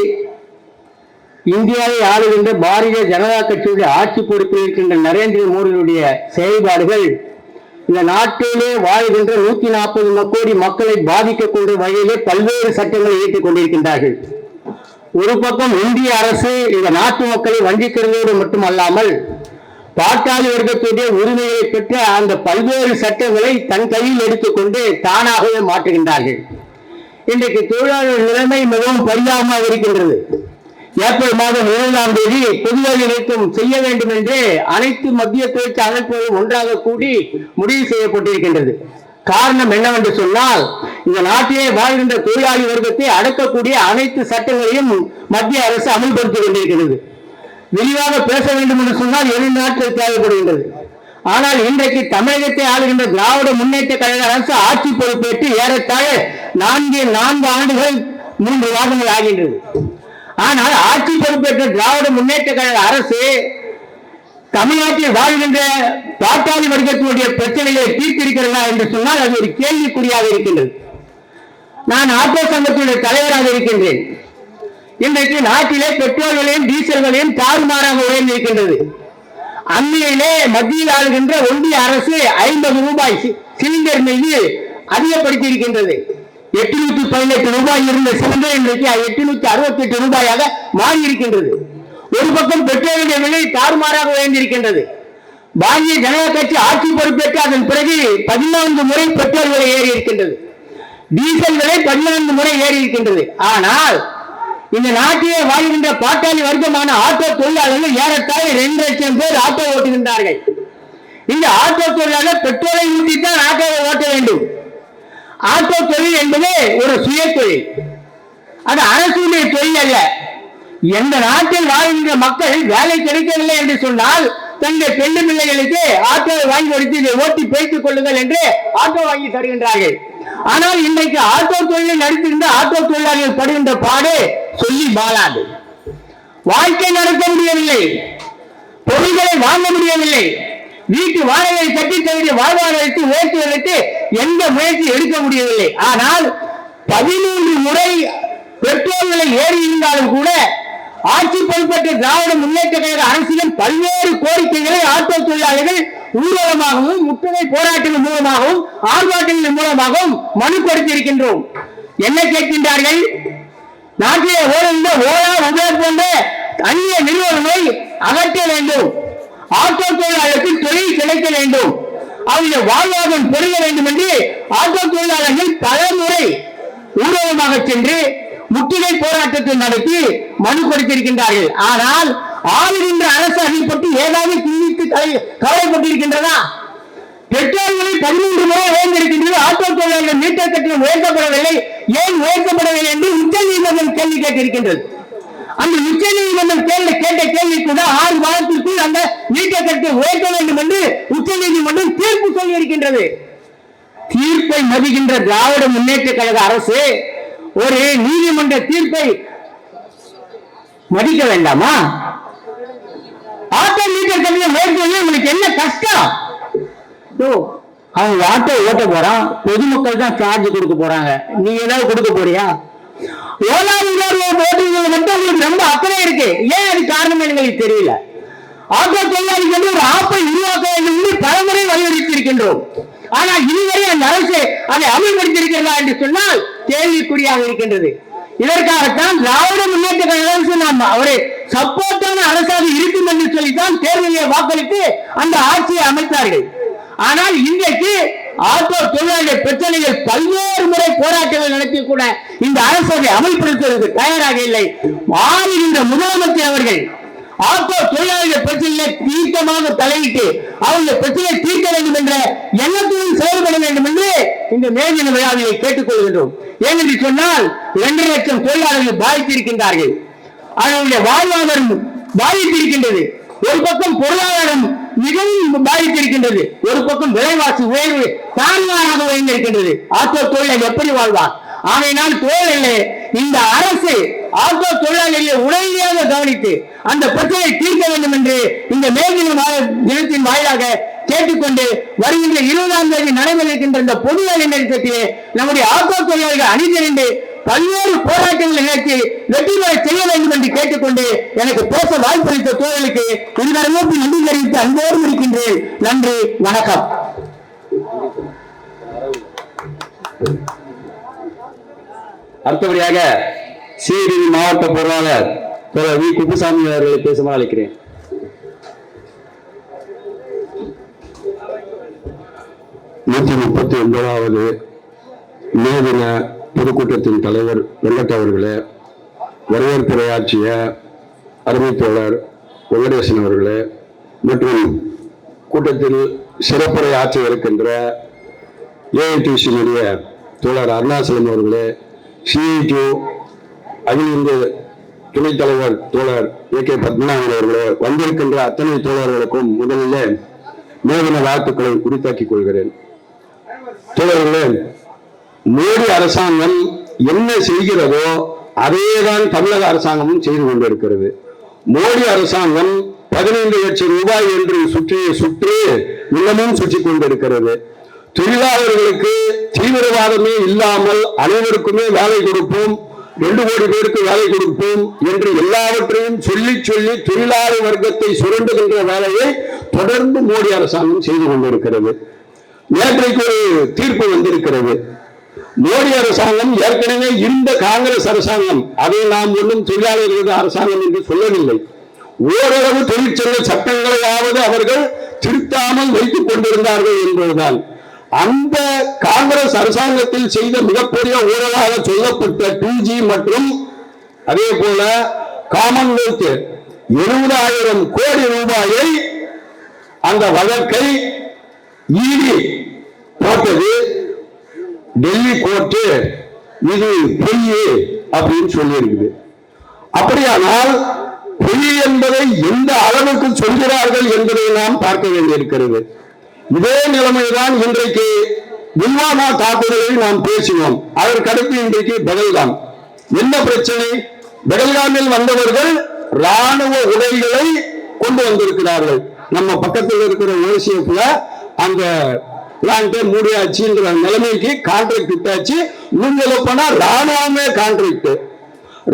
இந்தியாவை ஆளுகின்ற பாரதிய ஜனதா கட்சியுடைய ஆட்சி பொறுப்பில் இருக்கின்ற நரேந்திர மோடியுடைய செயல்பாடுகள் இந்த நாட்டிலே வாழ்கின்ற 140 கோடி மக்களை பாதிக்கக்கூடிய வகையிலே பல்வேறு சட்டங்களை இயற்றிக் கொண்டிருக்கின்றார்கள். ஒரு பக்கம் ஒன்றிய அரசு இந்த நாட்டு மக்களை வஞ்சிக்கிறதோடு மட்டுமல்லாமல் பாட்டாளி வர்க்கத்துடைய உரிமைகளை பெற்ற அந்த பல்வேறு சட்டங்களை தன் கையில் எடுத்துக்கொண்டு தானாகவே மாற்றுகின்றார்கள். இன்றைக்கு தொழிலாளர் நிலைமை மிகவும் பரிதாபமாக இருக்கின்றது. ஏப்ரல் மாதம் 7ஆம் தேதி பொதுவேலை நிறுத்தம் செய்ய வேண்டும் என்று அனைத்து மத்திய தொழிற்சங்க அமைப்புகளும் ஒன்றாக கூடி முடிவு செய்யப்பட்டிருக்கின்றது. காரணம் என்னவென்று சொன்னால், இந்த நாட்டிலே வாழ்கின்ற தொழிலாளி வர்க்கத்தை அடக்கக்கூடிய அனைத்து சட்டங்களையும் மத்திய அரசு அமல்படுத்திக் கொண்டிருக்கிறது. விரிவாக பேச வேண்டும் என்று சொன்னால் 2 நாட்கள் தேவைப்படுகின்றது. ஆனால் இன்றைக்கு தமிழகத்தை ஆளுகின்ற திராவிட முன்னேற்ற கழக அரசு ஆட்சி பொறுப்பேற்று ஏறத்தாழ 4 ஆண்டுகள் 3 மாதங்கள் ஆகின்றது. ஆனால் ஆட்சி பொறுப்பேற்ற திராவிட முன்னேற்ற கழக அரசு தமிழ்நாட்டில் வாழ்கின்ற பாட்டாளி வர்க்கத்தினுடைய பிரச்சனைகளை தீர்த்திருக்கிறதா என்று சொன்னால் அது ஒரு கேள்விக்குறியாக இருக்கின்றது. நான் ஆட்டோ சங்கத்தினுடைய தலைவராக இருக்கின்றேன். இன்றைக்கு நாட்டிலே பெட்ரோல் விலையும் டீசல் விலையும் தாறுமாறாக உயர்ந்திருக்கின்றது. அண்மையிலே மத்தியில் ஆளுகின்ற ஒன்றிய அரசு 50 ரூபாய் சிலிண்டர் மீது அதிகப்படுத்தி இருக்கின்றது. 818 ரூபாய் இருந்த சிலிண்டர் இன்றைக்கு 868 ரூபாயாக மாறி இருக்கின்றது. ஒரு பக்கம் பெட்ரோலுடைய விலை தாறுமாறாக உயர்ந்திருக்கின்றது. பாரதிய ஜனதா கட்சி ஆட்சி பொறுப்பேற்று அதன் பிறகு 14 முறை பெட்ரோல் விலை ஏறி இருக்கின்றது. டீசல் விலை 14 முறை ஏறி இருக்கின்றது. ஆனால் இந்த நாட்டிலே வாழ்கின்ற பாட்டாளி வர்க்கமான ஆட்டோ தொழிலாளர்கள் ஏறத்தாழ 2 லட்சம் பேர் ஆட்டோ ஓட்டுகின்றார்கள். இந்த ஆட்டோ தொழிலாளர் பெட்ரோலை ஊற்றித்தான் ஆட்டோவை ஓட்ட வேண்டும். ஆட்டோ தொழில் என்பது ஒரு சுய தொழில், அது அரசுடைய தொழில் அல்ல. எந்த நாட்டில் வாழ்கின்ற மக்கள் வேலை கிடைக்கவில்லை என்று சொன்னால் தங்கள் பெண்ணு பிள்ளைகளுக்கு ஆட்டோவை வாங்கி கொடுத்து இதை ஓட்டி பேசிக் கொள்ளுங்கள் என்று ஆட்டோ வாங்கி தருகின்றார்கள். ஆனால் இன்றைக்கு ஆட்டோ தொழிலை நடத்துகின்ற ஆட்டோ தொழிலாளர்கள் படுகின்ற பாடு சொல்லி மாளாது. வாழ்க்கை நடத்த முடியவில்லை, பொருள்களை வாங்க முடியவில்லை, வீட்டு வாடகை கட்டி தன்னுடைய வாழ்வாதாரத்தை உயர்த்துவதற்கு எந்த முயற்சி எடுக்க முடியவில்லை. ஆனால் 13 முறை பெட்ரோல் விலை ஏறி இருந்தாலும் கூட ஆட்சி பொறுப்பேற்ற திராவிட முன்னேற்ற கழக அரசின் பல்வேறு கோரிக்கைகளை ஆட்டோ தொழிலாளர்கள் ஊர்வலமாகவும் முற்றுகை போராட்டங்கள் மூலமாகவும் ஆர்ப்பாட்டங்கள் மூலமாகவும் மனு கொடுத்திருக்கின்றோம். என்ன கேட்கின்றார்கள்? நாட்டிலே ஓடுகின்ற ஓலா உபேர் போன்ற அந்நிய நிறுவனங்களை அகற்ற வேண்டும், ஆட்டோ தொழிலாளருக்கு தொழில் கிடைக்க வேண்டும், அவருடைய வாழ்வாதாரம் பெருக வேண்டும் என்று ஆட்டோ தொழிலாளர்கள் பல முறை ஊர்வலமாக சென்று முற்றுகை போராட்டத்தை நடத்தி மனு கொடுத்திருக்கின்றார்கள். ஆனால் ஆளுகின்ற அரசு அதை பற்றி ஏதாவது சிந்தித்து கவலைப்பட்டிருக்கின்றதா? பெட்ரோல் விலை 13 முறை உயர்ந்திருக்கின்றது. ஆட்டோ தொழிலாளர்கள் மீட்டர் கட்டணம் உயர்த்தப்படவில்லை. ஏன் உயர்த்தப்படவில்லை என்று உச்ச நீதிமன்றம் கேள்வி கேட்டிருக்கின்றது. அந்த உச்ச நீதிமன்றம் கேட்ட கேள்வி கூட 6 மாதத்திற்குள் அந்த மீட்டர் கட்டணம் உயர்த்த வேண்டும் என்று உச்ச நீதிமன்றம் தீர்ப்பு சொல்லி இருக்கின்றது. தீர்ப்பை மதிக்கின்ற திராவிட முன்னேற்ற கழக அரசு ஒரு நீதிமன்ற தீர்ப்பை மதிக்க வேண்டாமா? ஆட்டோ மீட்டர் கட்டணம் உயர்த்துவது உங்களுக்கு என்ன கஷ்டம்? அவங்க ஆட்டோ ஓட்ட போறான், பொதுமக்கள் தான் சார்ஜ் கொடுக்க போறாங்க, நீங்க ஏதாவது கொடுக்க போறியா? ஓலா உபேர் ஓட்டுறது மட்டும் உங்களுக்கு ரொம்ப அக்கறை இருக்கு. ஏன் அது காரணம் எங்களுக்கு தெரியல. ஆட்டோ தொழிலாளிகள் ஒரு ஆப்பை உருவாக்க வேண்டும் என்று பலமுறை வலியுறுத்தி இருக்கின்றோம். ஆனால் இதுவரை அந்த அரசு அதை அமல்படுத்தியிருக்கிறதா என்று சொன்னால் கேள்விக்குறியாக இருக்கின்றது. இதற்காகத்தான் திராவிட முன்னேற்ற கழக அரசு நாம் அவரை சப்போர்ட்டான அரசாக இருக்கும் என்று சொல்லித்தான் தேர்தலை வாக்களித்து அந்த ஆட்சியை அமைத்தார்கள். ஆனால் இன்றைக்கு ஆட்டோ தொழிலாளர்கள் பிரச்சனைகள் பல்வேறு முறை போராட்டங்கள் நடத்தி கூட இந்த அரசு அதை அமல்படுத்துவதற்கு தயாராக இல்லை. மாறுகின்ற முதலமைச்சர் அவர்கள் ஆட்டோ தொழிலாளர்கள் பிரச்சனையை தீர்க்கமாக தலையிட்டு அவங்க பிரச்சனையை தீர்க்க வேண்டும் என்ற எண்ணத்துடன் செயல்பட வேண்டும் என்று இந்த மே தின விழாவை கேட்டுக் கொள்கின்றோம். ஏனென்று சொன்னால் 2 லட்சம் தொழிலாளர்கள் பாதித்திருக்கின்றார்கள். அதனுடைய வாழ்வாதாரம் பாதித்திருக்கின்றது. ஒரு பக்கம் பொருளாதாரம் மிகவும் பாதித்திருக்கின்றது, ஒரு பக்கம் விலைவாசி உயர்வு தாறுமாறாக உயர்ந்திருக்கின்றது. ஆட்டோ தொழிலாளி எப்படி வாழ்வார்? ஆகையினால் தோழர்களே, இந்த அரசு ஆட்டோ தொழிலாளிகளை உடனடியாக கவனித்து அந்த பிரச்சனையை தீர்க்க வேண்டும் என்று இந்த மே தினத்தின் வாயிலாக கேட்டுக்கொண்டு, வருகின்ற 20ஆம் தேதி நடைபெற இருக்கின்ற இந்த பொது வேலை நிறுத்தத்திலே நம்முடைய ஆட்டோ தொழிலாளர்கள் அணிதிரண்டு பல்வேறு போராட்டங்களை நிகழ்த்தி வெற்றி பெற செய்ய வேண்டும் என்று கேட்டுக்கொண்டு, எனக்கு பேச வாய்ப்பளித்த தோழர்களுக்கு இருவரும் நன்றி தெரிவித்து அன்போடு இருக்கின்றேன். நன்றி, வணக்கம். அடுத்தபடியாக சிஐடி மாவட்ட பொருளாளர் தோழர் வி குப்புசாமி அவர்களை பேசுமாறு அழைக்கிறேன். நூற்றி 39வது மே தின பொதுக்கூட்டத்தின் தலைவர் வெங்கட் அவர்களே, வரவேற்புரையாற்றிய அருமை தோழர் வெங்கடேசன் அவர்களே, மற்றும் கூட்டத்தில் சிறப்புரை ஆற்ற இருக்கின்ற ஏஐடிசியினுடைய தோழர் அருணாசலம் அவர்களே, சிஐடி அகில இந்திய துணைத் தலைவர் தோழர் ஏ.கே. பத்மநாபன் அவர்களே, வந்திருக்கின்ற அத்தனை தோழர்களுக்கும் முதலில் மேதின வாழ்த்துக்களை உரித்தாக்கிக் கொள்கிறேன். தோழர்களே, மோடி அரசாங்கம் என்ன செய்கிறதோ அதேதான் தமிழக அரசாங்கமும் செய்து கொண்டிருக்கிறது. மோடி அரசாங்கம் 15 லட்சம் ரூபாய் என்று சுற்றிய சுற்று இன்னமும் சுற்றி கொண்டிருக்கிறது. தொழிலாளர்களுக்கு தீவிரவாதமே இல்லாமல் அனைவருக்குமே வேலை கொடுப்போம், 2 கோடி பேருக்கு வேலை கொடுப்போம் என்று எல்லாவற்றையும் சொல்லி சொல்லி தொழிலாளர் வர்க்கத்தை சுரண்டுகின்ற வேலையை தொடர்ந்து மோடி அரசாங்கம் செய்து கொண்டிருக்கிறது. நேற்றைக்கு ஒரு தீர்ப்பு வந்திருக்கிறது. மோடி அரசாங்கம் ஏற்கனவே இருந்த காங்கிரஸ் அரசாங்கம், அதை நாம் ஒன்றும் தொழிலாளர்கள் அரசாங்கம் என்று சொல்லவில்லை, ஓரளவு தொழிற்சங்க சட்டங்களையாவது அவர்கள் திருத்தாமல் வைத்துக் கொண்டிருந்தார்கள் என்பதுதான். அந்த காங்கிரஸ் அரசாங்கத்தில் செய்த மிகப்பெரிய ஊழலாக சொல்லப்பட்ட 2G மற்றும் அதே போல காமன்வெல்த் 70,000 கோடி ரூபாயை அந்த வழக்கை ஈடி போட்டது டெல்லி கோர்ட்டு இது பொய் அப்படின்னு சொல்லி இருக்குது. அப்படியானால் பொய் என்பதை எந்த அளவுக்கு சொல்கிறார்கள் என்பதை நாம் பார்க்க வேண்டியிருக்கிறது. இதே நிலைமைதான் இன்றைக்கு புல்வாமா தாக்குதலை நாம் பேசினோம். அதற்கடுத்து இன்றைக்கு பெஹல்காம். என்ன பிரச்சனை? பெஹல்காமில் வந்தவர்கள் ராணுவ உடைகளை கொண்டு வந்திருக்கிறார்கள். நம்ம பக்கத்தில் இருக்கிற ஓசிஎஃப்ல அந்த பிளான்ட்டை மூடியாச்சுன்ற நிலைமைக்கு கான்ட்ராக்ட் விட்டாச்சு. நீங்க போனா ராணுவமே கான்ட்ராக்ட்,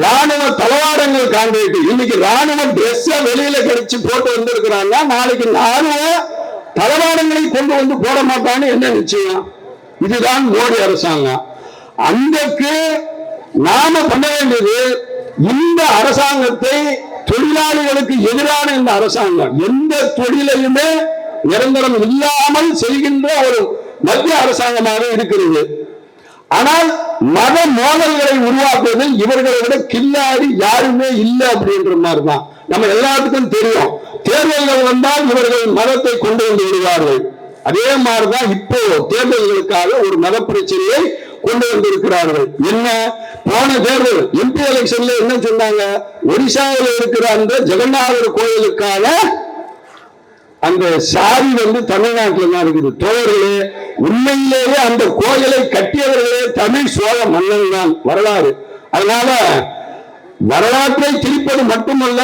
ராணுவ தளவாடங்கள் கான்ட்ராக்ட். இன்னைக்கு ராணுவ டிரெஸ் வெளியில கிடைச்சு போட்டு வந்திருக்கிறாங்க, நாளைக்கு ராணுவ தளவாடங்களை கொண்டு வந்து போட மாட்டான்னு என்ன நிச்சயம்? இதுதான் மோடி அரசாங்கம். அன்றைக்கு நாம பண்ண வேண்டியது, இந்த அரசாங்கத்தை தொழிலாளிகளுக்கு எதிரான இந்த அரசாங்கம் எந்த தொழிலையுமே நிரந்தரம் இல்லாமல் செய்கின்ற ஒரு மத்திய அரசாங்கமாக இருக்கிறது. ஆனால் மத மோதல்களை உருவாக்குவதில் இவர்களை விட கில்லாடி யாருமே இல்லை அப்படின்ற மாதிரிதான் நம்ம எல்லாத்துக்கும் தெரியும். தேர்தல்கள் வந்தால் இவர்கள் மதத்தை கொண்டு வந்து விடுவார்கள். அதே மாதிரிதான் இப்போ தேர்தல்களுக்காக ஒரு மத பிரச்சனையை கொண்டு வந்திருக்கிறார்கள். என்ன போன தேர்தல் MP எலெக்ஷன்ல என்ன சொன்னாங்க? ஒடிசாவில் இருக்கிற அந்த ஜெகநாதர் கோயிலுக்கான அந்த சாரி தமிழ்நாட்டில் தான் இருக்குது. தோழர்களே, உண்மையிலேயே அந்த கோயிலை கட்டியவர்களே தமிழ் சோழ மன்னன் தான் வரலாறு. அதனால வரலாற்றை திரிப்பது மட்டுமல்ல,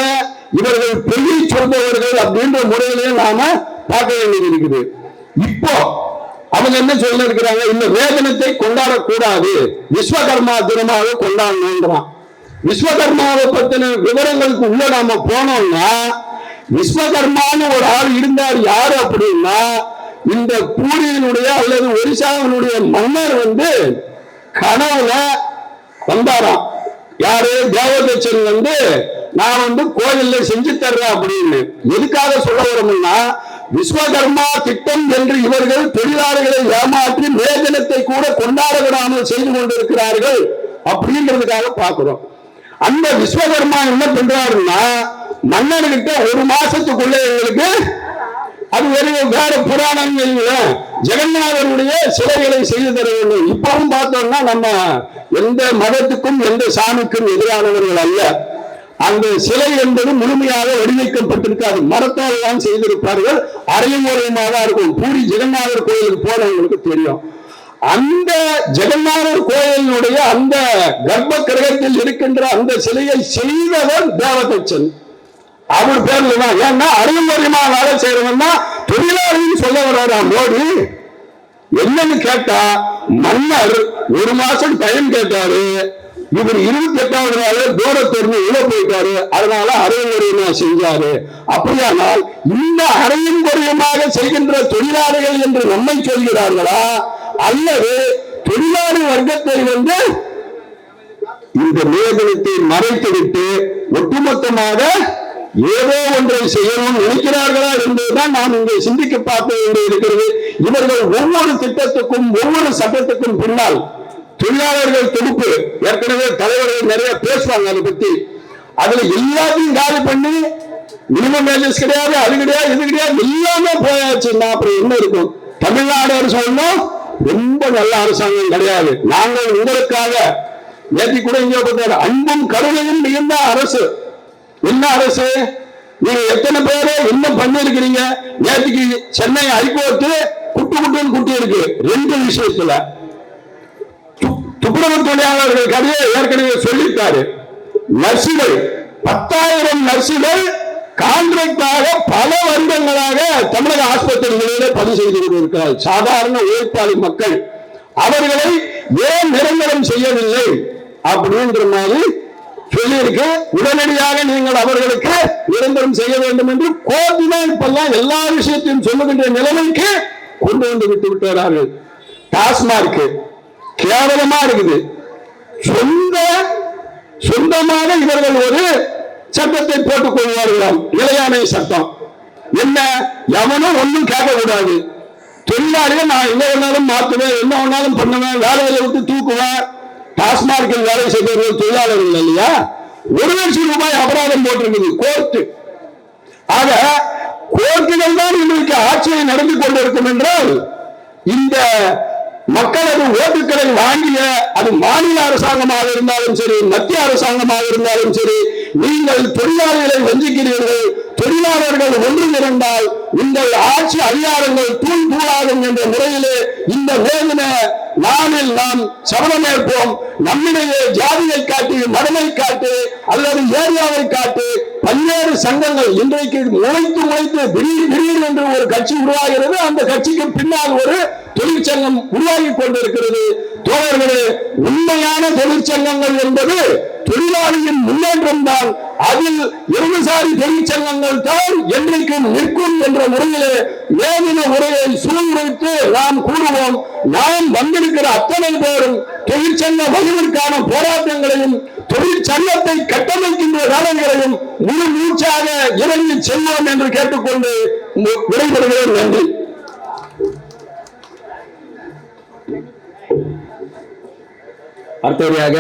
இவர்கள் பொய் சொல்பவர்கள் அப்படின்ற முறையிலே நாம பார்க்க வேண்டியது இருக்குது. இப்போ அவங்க என்ன சொல்ல இருக்கிறாங்க? இந்த வேதனத்தை கொண்டாடக்கூடாது, விஸ்வகர்மா தினமாக கொண்டாடணும்ன்றான். விஸ்வகர்மாவை பத்தின விவரங்களுக்கு உள்ள நாம போனோம்னா, விஸ்வகர்மான்னு ஒரு ஆள் இருந்தார். யாரு அப்படின்னா, இந்த பூரியினுடைய அல்லது ஒரிசாவினுடைய மன்னர் கனவுல வந்தாராம். யாரு? தேவதச்சன் நான் கோயில்ல செஞ்சு தர்றேன் அப்படின்னு. எதுக்காக சொல்ல வரோம்னா, விஸ்வகர்மா திட்டம் என்று இவர்கள் தொழிலாளர்களை ஏமாற்றி மே தினத்தை கூட கொண்டாட விடாமல் செய்து கொண்டிருக்கிறார்கள் அப்படின்றதுக்காக பார்க்கிறோம். அந்த விஸ்வகர்மா என்ன பண்றாருன்னா, மன்னர்கிட்ட 1 மாசத்துக்குள்ள எங்களுக்கு அது வேற புராணங்கள் ஜெகநாதருடைய சிலைகளை செய்து தர வேண்டும். இப்பவும் பார்த்தோம்னா நம்ம எந்த மதத்துக்கும் எந்த சாமிக்கும் எதிரானவர்கள் அல்ல. அந்த சிலை என்பது முழுமையாக வடிவமைக்கப்பட்டிருக்காது, மரத்தால் தான் செய்திருப்பார்கள். அரையும் முறையுமாக இருக்கும். பூரி ஜெகநாதர் கோயிலுக்கு போறவங்களுக்கு தெரியும். அந்த ஜெகநாதர் கோயிலினுடைய அந்த கர்ப்ப கிரகத்தில் இருக்கின்ற அந்த சிலையை செய்தவர் தேவதச்சன். அவர் பேர்ல தான். ஏன்னா அரையும் முறையுமாக வேலை செய்யறவன்னா தொழிலாளின்னு சொல்ல வர்றாரா மோடி? என்னன்னு கேட்டா, மன்னர் 1 மாசம் டைம் கேட்டாரு. இவர் 28வது நாள் தூரத்திலிருந்து உள்ள போயிட்டாரு. அதனால அரையும் குறையமாக செஞ்சாரு. அப்படியானால் இந்த அரையும் குறையமாக செய்கின்ற தொழிலாளிகள் என்று நம்மை சொல்கிறார்களா, அல்லது தொழிலாளி வர்க்கத்தை இந்த மேதனத்தை மறைத்துவிட்டு ஒட்டுமொத்தமாக ஏதோ ஒன்றை செய்யவும் நினைக்கிறார்களா என்பதுதான் நாம் இங்கே சிந்திக்க பார்க்க வேண்டியிருக்கிறது. இவர்கள் ஒவ்வொரு திட்டத்துக்கும் ஒவ்வொரு சட்டத்துக்கும் பின்னால் தொழிலாளர்கள் துடுப்பு, ஏற்கனவே தலைவர்கள் நிறைய பேசுவாங்க அதை பத்தி. அதுல எல்லாத்தையும் காலி பண்ணி மினிமம் வேஜஸ் கிடையாது, அது கிடையாது, இது கிடையாது, எல்லாமே போயாச்சுன்னா அப்புறம் என்ன இருக்கும்? தமிழ்நாடு அரசாங்கம் ரொம்ப நல்ல அரசாங்கம் கிடையாது. நாங்கள் உங்களுக்காக நேற்று கூட இங்கே பார்த்தாரு, அன்பும் கருணையும் மிகுந்த அரசு. என்ன அரசு? நீங்க எத்தனை பேரு இன்னும் பண்ணிருக்கிறீங்க? நேற்றுக்கு சென்னை ஹைகோர்ட்டு குட்டுன்னு குட்டி இருக்கு 2 விஷயத்துல. துப்புரவு தொழிலாளர்கள் கதையை ஏற்கனவே சொல்லிட்டாரு. நர்சுகள் 10,000 நர்சுகள் கான்ட்ராக்டாக பல வருடங்களாக தமிழக ஆஸ்பத்திரிகளிலே பதிவு செய்து கொண்டிருக்கிறார். சாதாரண உழைப்பாளி மக்கள் அவர்களை ஏன் நிரந்தரம் செய்யவில்லை அப்படின்ற மாதிரி சொல்லியிருக்கு. உடனடியாக நீங்கள் அவர்களுக்கு நிரந்தரம் செய்ய வேண்டும் என்று கோர்ட்டுதான் இப்பெல்லாம் எல்லா விஷயத்தையும் சொல்லுகின்ற நிலைமைக்கு கொண்டு வந்து விட்டு விட்டார்கள். டாஸ்மார்க் கேவலமா இருக்குது. சொந்தமாக இவர்கள் ஒரு சட்டத்தை போட்டுக் கொள்வார்களாம், நிலையாமை சட்டம். என்ன, எவனும் ஒன்றும் கேட்கக்கூடாது. தொழிலாளிகள் நான் என்ன வேணாலும் மாற்றுவேன், என்ன வேணாலும் பண்ணுவேன், வேலையை விட்டு தூக்குவேன். டாஸ்மார்க்கில் வேலை செய்தவர்கள் தொழிலாளர்கள் இல்லையா? 1 லட்சம் ரூபாய் அபராதம் போட்டிருக்குது கோர்ட்டு. ஆக கோர்ட்டுகள் தான் இன்றைக்கு ஆட்சியை நடந்து கொண்டிருக்கும் என்றால், இந்த மக்களது ஓட்டுக்களை வாங்கிய அது மாநில அரசாங்கமாக இருந்தாலும் சரி, மத்திய அரசாங்கமாக இருந்தாலும் சரி, நீங்கள் தொழிலாளர்களை வஞ்சிக்கிறீர்கள். தொழிலாளர்கள் ஒன்று திரண்டால் உங்கள் ஆட்சி அதிகாரங்கள் தூள் தூளாகும் என்ற முறையிலே இந்த வேதன நாளில் நாம் சபதமேற்போம். நம்மிடையே ஜாதியை காட்டி, மதமை காட்டி, அல்லது ஏரியாவை காட்டி பல்வேறு சங்கங்கள் இன்றைக்கு முளைத்து திடீர் என்று ஒரு கட்சி உருவாகிறது. அந்த கட்சிக்கு பின்னால் ஒரு தொழிற்சங்கம் உருவாகி கொண்டிருக்கிறது. தோழர்களே, உண்மையான தொழிற்சங்கங்கள் என்பது தொழிலாளியின் முன்னேற்றம் தான். அதில் இடதுசாரி தொழிற்சங்கங்கள் தான் என்றைக்கும் நிற்கும் என்ற முறையிலே மேதின உரையை சூழ்நிலைத்து நாம் கூறுவோம். நாம் வந்திருக்கிற அத்தனை பேரும் தொழிற்சங்க வகுப்பிற்கான போராட்டங்களையும் தொழிற்சங்கத்தை கட்டமைக்கின்ற வேலைகளையும் முழு மூச்சாக இறங்கி செல்வோம் என்று கேட்டுக்கொண்டு விடைபெறுகிறேன். நன்றி. அடுத்தபடியாக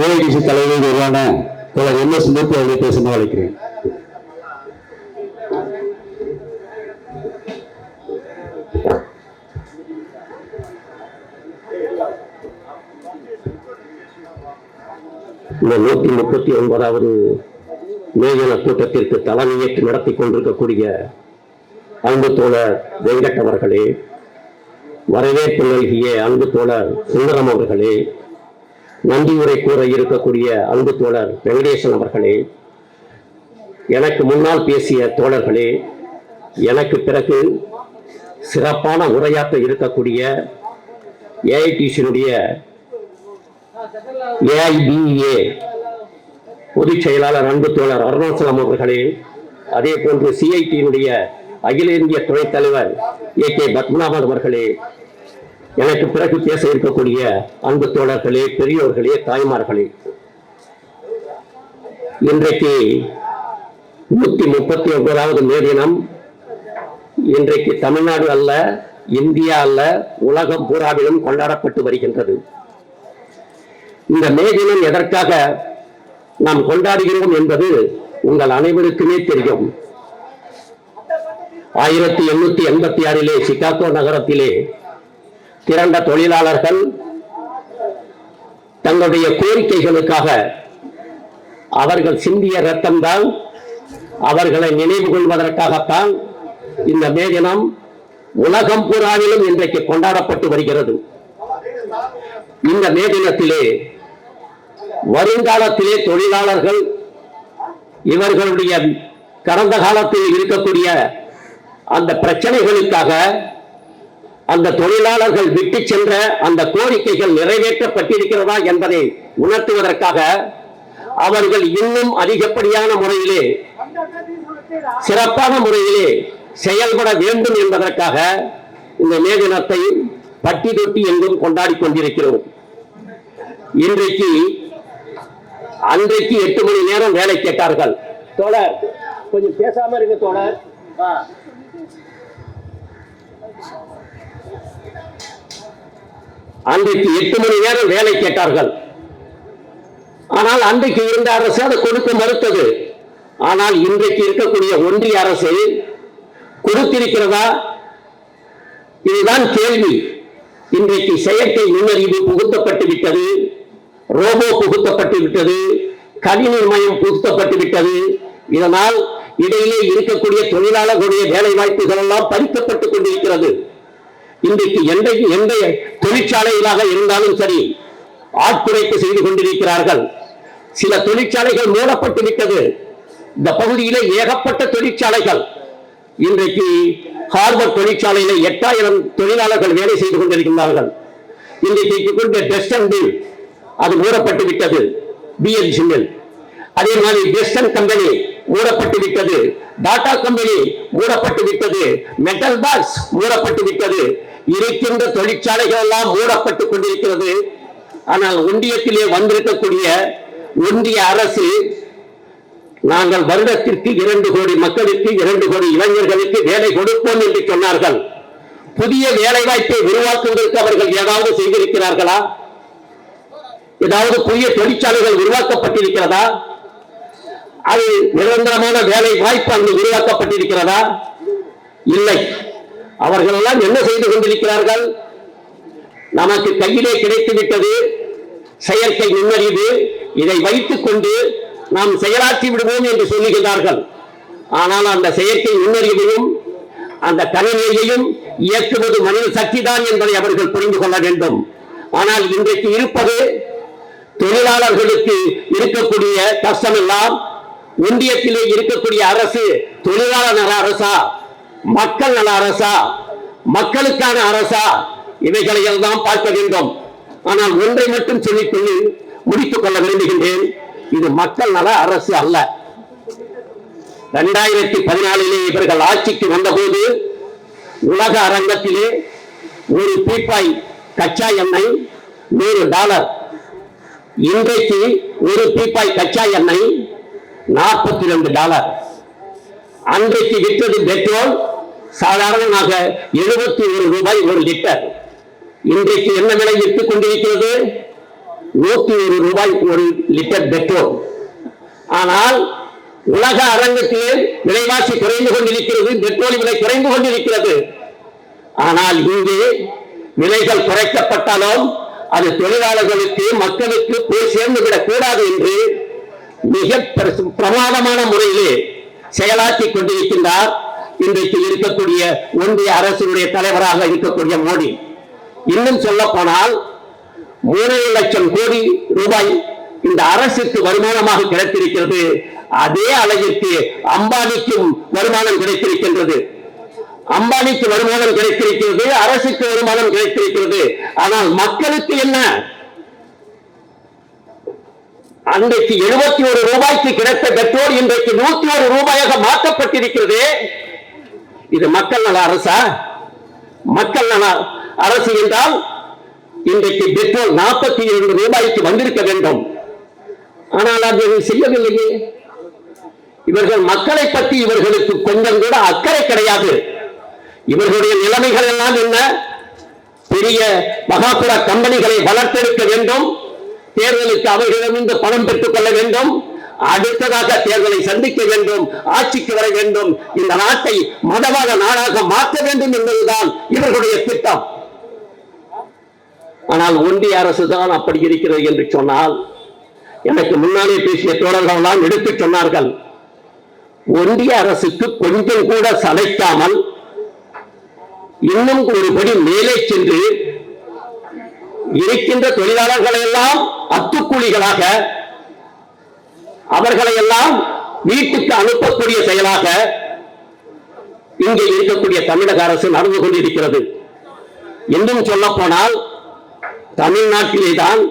ஏஐடிசி தலைவர் உருவான தோழர் MS மூர்த்தி அவர்களை பேச அழைக்கிறேன். இந்த 139வது மேஜன கூட்டத்திற்கு தலைமையேற்று நடத்தி கொண்டிருக்கக்கூடிய அன்பு தோழர் வெங்கட் அவர்களே, வரவேற்பு நல்கிய அன்பு தோழர் சுந்தரம் அவர்களே, நன்றி உரை கூற இருக்கக்கூடிய அன்பு தோழர் வெங்கடேசன் அவர்களே, எனக்கு முன்னால் பேசிய தோழர்களே, எனக்கு பிறகு சிறப்பான உரையாற்ற இருக்கக்கூடிய ஏஐடிசியினுடைய ஏஐபிஏ பொதுச் செயலாளர் அன்பு தோழர் அருணாச்சலம் அவர்களே, அதே போன்று சிஐடியினுடைய அகில இந்திய துணைத் தலைவர் AK பத்மநாபன் அவர்களே, எனக்கு பிறகு பேச இருக்கக்கூடிய அன்பு தோழர்களே, பெரியோர்களே, தாய்மார்களே, இன்றைக்கு 139வது மே தினம். இன்றைக்கு தமிழ்நாடு அல்ல, இந்தியா அல்ல, உலகம் பூராவிலும் கொண்டாடப்பட்டு வருகின்றது. இந்த மே தினம் எதற்காக நாம் கொண்டாடுகிறோம் என்பது உங்கள் அனைவருக்குமே தெரியும். 1886 சிகாகோ நகரத்திலே திரண்ட தொழிலாளர்கள் தங்களுடைய கோரிக்கைகளுக்காக அவர்கள் சிந்திய ரத்தம்தான், அவர்களை நினைவு கொள்வதற்காகத்தான் இந்த மே தினம் உலகம் பூராவிலும் இன்றைக்கு கொண்டாடப்பட்டு வருகிறது. இந்த மே தினத்திலே வருங்காலத்திலே தொழிலாளர்கள் இவர்களுடைய கடந்த காலத்தில் இருக்கக்கூடிய அந்த பிரச்சனைகளுக்காக அந்த தொழிலாளர்கள் விட்டு சென்ற அந்த கோரிக்கைகள் நிறைவேற்றப்பட்டிருக்கிறதா என்பதை உணர்த்துவதற்காக அவர்கள் இன்னும் அதிகப்படியான முறையிலே சிறப்பான முறையிலே செயல்பட வேண்டும் என்பதற்காக இந்த மே தினத்தை பட்டி தொட்டி எங்கும் கொண்டாடி கொண்டிருக்கிறோம். அன்றைக்கு 8 மணி நேரம் வேலை கேட்டார்கள். தோழர் கொஞ்சம் பேசாம இருங்க தோழர். அன்றைக்கு 8 மணி நேரம் வேலை கேட்டார்கள். ஆனால் அன்றைக்கு இருந்த அரசு அதை கொடுக்க மறுத்தது. ஆனால் இன்றைக்கு இருக்கக்கூடிய ஒன்றிய அரசு கொடுத்திருக்கிறதா? இதுதான் கேள்வி. இன்றைக்கு செயற்கை நுண்ணறிவு புகுத்தப்பட்டு விட்டது, ரோபோ புகுத்தப்பட்டு விட்டது, கணினி மயம் புகுத்தப்பட்டு விட்டது. இதனால் இடையிலே இருக்கக்கூடிய தொழிலாளர்களுடைய வேலை வாய்ப்புகள் எல்லாம் பறிக்கப்பட்டுக் கொண்டிருக்கிறது. இன்றைக்கு எந்த தொழிற்சாலைகளாக இருந்தாலும் சரி, ஆட்குறைப்பு செய்து கொண்டிருக்கிறார்கள். சில தொழிற்சாலைகள் மூடப்பட்டு விட்டது. இந்த பகுதியிலே ஏகப்பட்ட தொழிற்சாலைகள். இன்றைக்கு ஹார்வர்ட் தொழிற்சாலையில 8000 தொழிலாளர்கள் வேலை செய்து கொண்டிருக்கிறார்கள். இன்றைக்கு டெஸ்டன் மில் அது மூடப்பட்டு விட்டது, பிஎல்சி மில். அதே மாதிரி வெஸ்டர்ன் கம்பெனி மூடப்பட்டு விட்டது, டாடா கம்பெனி மூடப்பட்டு விட்டது, மெட்டல் பாக்ஸ் மூடப்பட்டு விட்டது. இருக்கின்ற தொழிற்சாலைகள் எல்லாம் மூடப்பட்டு கொண்டிருக்கிறது. ஆனால் ஒன்றியத்திலே வந்திருக்கக்கூடிய ஒன்றிய அரசு நாங்கள் வருடத்திற்கு 2 கோடி மக்களுக்கு 2 கோடி இளைஞர்களுக்கு வேலை கொடுப்போம் என்று சொன்னார்கள். புதிய வேலை வாய்ப்பை உருவாக்குவதற்கு அவர்கள் ஏதாவது செய்திருக்கிறார்களா? ஏதாவது புதிய தொழிற்சாலைகள் உருவாக்கப்பட்டிருக்கிறதா? அது நிரந்தரமான வேலை வாய்ப்பு அங்கு உருவாக்கப்பட்டிருக்கிறதா? இல்லை. அவர்கள் எல்லாம் என்ன செய்து கொண்டிருக்கிறார்கள்? நமக்கு கையிலே கிடைத்து விட்டது செயற்கை நுண்ணறிவு, இதை வைத்துக் கொண்டு நாம் செயலாற்றி விடுவோம் என்று சொல்லுகிறார்கள். ஆனால் அந்த செயற்கை நுண்ணறிவையும் அந்த கணினியையும் இயக்குவது மனித சக்தி தான் என்பதை அவர்கள் புரிந்து கொள்ள வேண்டும். ஆனால் இன்றைக்கு இருப்பது தொழிலாளர்களுக்கு இருக்கக்கூடிய கஷ்டம் எல்லாம் ஒன்றியத்திலே இருக்கக்கூடிய அரசு தொழிலாளர் நல அரசா, மக்கள் நல அரசா, மக்களுக்கான அரசா, இவைகளை எல்லாம் பார்க்க வேண்டும். ஆனால் ஒன்றை மட்டும் சொல்லிக்கொண்டு முடித்துக் கொள்ள விரும்புகின்றேன், இது மக்கள் நல அரசு அல்ல. 2014 இவர்கள் ஆட்சிக்கு வந்தபோது உலக அரங்கத்திலே ஒரு பீப்பாய் கச்சா எண்ணெய் $100. இன்றைக்கு ஒரு பீப்பாய் கச்சா எண்ணெய் $42. அன்றைக்கு விற்றது பெட்ரோல் சாதாரணமாக 71 ரூபாய் ஒரு லிட்டர். இன்றைக்கு என்ன விலை விற்றுக் கொண்டிருக்கிறது? 101 ரூபாய் ஒரு லிட்டர் பெட்ரோல். ஆனால் உலக அரங்கத்திலே விலைவாசி குறைந்து கொண்டிருக்கிறது, பெட்ரோல் விலை குறைந்து கொண்டிருக்கிறது. ஆனால் இங்கே விலைகள் குறைக்கப்பட்டாலும் அது தொழிலாளர்களுக்கு மக்களுக்கு போய் சேர்ந்து விடக் கூடாது என்று மிக பிரமாதமான முறையிலே செயலாற்றி கொண்டிருக்கின்றார் இன்றைக்கு இருக்கக்கூடிய ஒன்றிய அரசுடைய தலைவராக இருக்கக்கூடிய மோடி. இன்னும் சொல்ல போனால் 3 லட்சம் கோடி ரூபாய் இந்த அரசுக்கு வருமானமாக கிடைத்திருக்கிறது. அதே அளவிற்கு அம்பானிக்கும் வருமானம் கிடைத்திருக்கின்றது. அம்பானிக்கு வருமானம் கிடைத்திருக்கிறது, அரசுக்கு வருமானம் கிடைத்திருக்கிறது. ஆனால் மக்களுக்கு என்ன? அன்றைக்கு 71 ரூபாய்க்கு கிடைத்த பெட்ரோல் இன்றைக்கு 101 ரூபாயாக மாற்றப்பட்டிருக்கிறது. இது மக்கள் நல அரசா? மக்கள் நல அரசு என்றால் இன்றைக்கு பெட்ரோல் 42 ரூபாய்க்கு வந்திருக்க வேண்டும். ஆனால் அது செய்யவில்லையே. இவர்கள் மக்களை பற்றி இவர்களுக்கு கொஞ்சம் கூட அக்கறை கிடையாது. இவர்களுடைய நிலைமைகள் எல்லாம் என்ன? பெரிய மகாபுர கம்பெனிகளை வளர்த்தெடுக்க வேண்டும், தேர்தலுக்கு அவர்களிடமிருந்து பணம் பெற்றுக் கொள்ள வேண்டும், அடுத்ததாக தேர்தலை சந்திக்க வேண்டும், ஆட்சிக்கு வர வேண்டும், இந்த நாட்டை மதவாத நாடாக மாற்ற வேண்டும் என்பதுதான் இவர்களுடைய திட்டம். ஆனால் ஒன்றிய அரசு தான் அப்படி இருக்கிறது என்று சொன்னால் எனக்கு முன்னாலே பேசிய தோழர்கள் எல்லாம் எடுத்து சொன்னார்கள். ஒன்றிய அரசுக்கு கொஞ்சம் கூட சளைக்காமல் இன்னும் ஒருபடி மேலே சென்று இருக்கின்ற தொழிலாளர்களை எல்லாம் அத்துக்கூலிகளாக அவர்களை எல்லாம் வீட்டுக்கு அனுப்பக்கூடிய செயலாக இங்கே இருக்கக்கூடிய தமிழக அரசு நடந்து கொண்டிருக்கிறது. இன்னும் சொல்ல போனால் தமிழ்நாட்டிலே தான்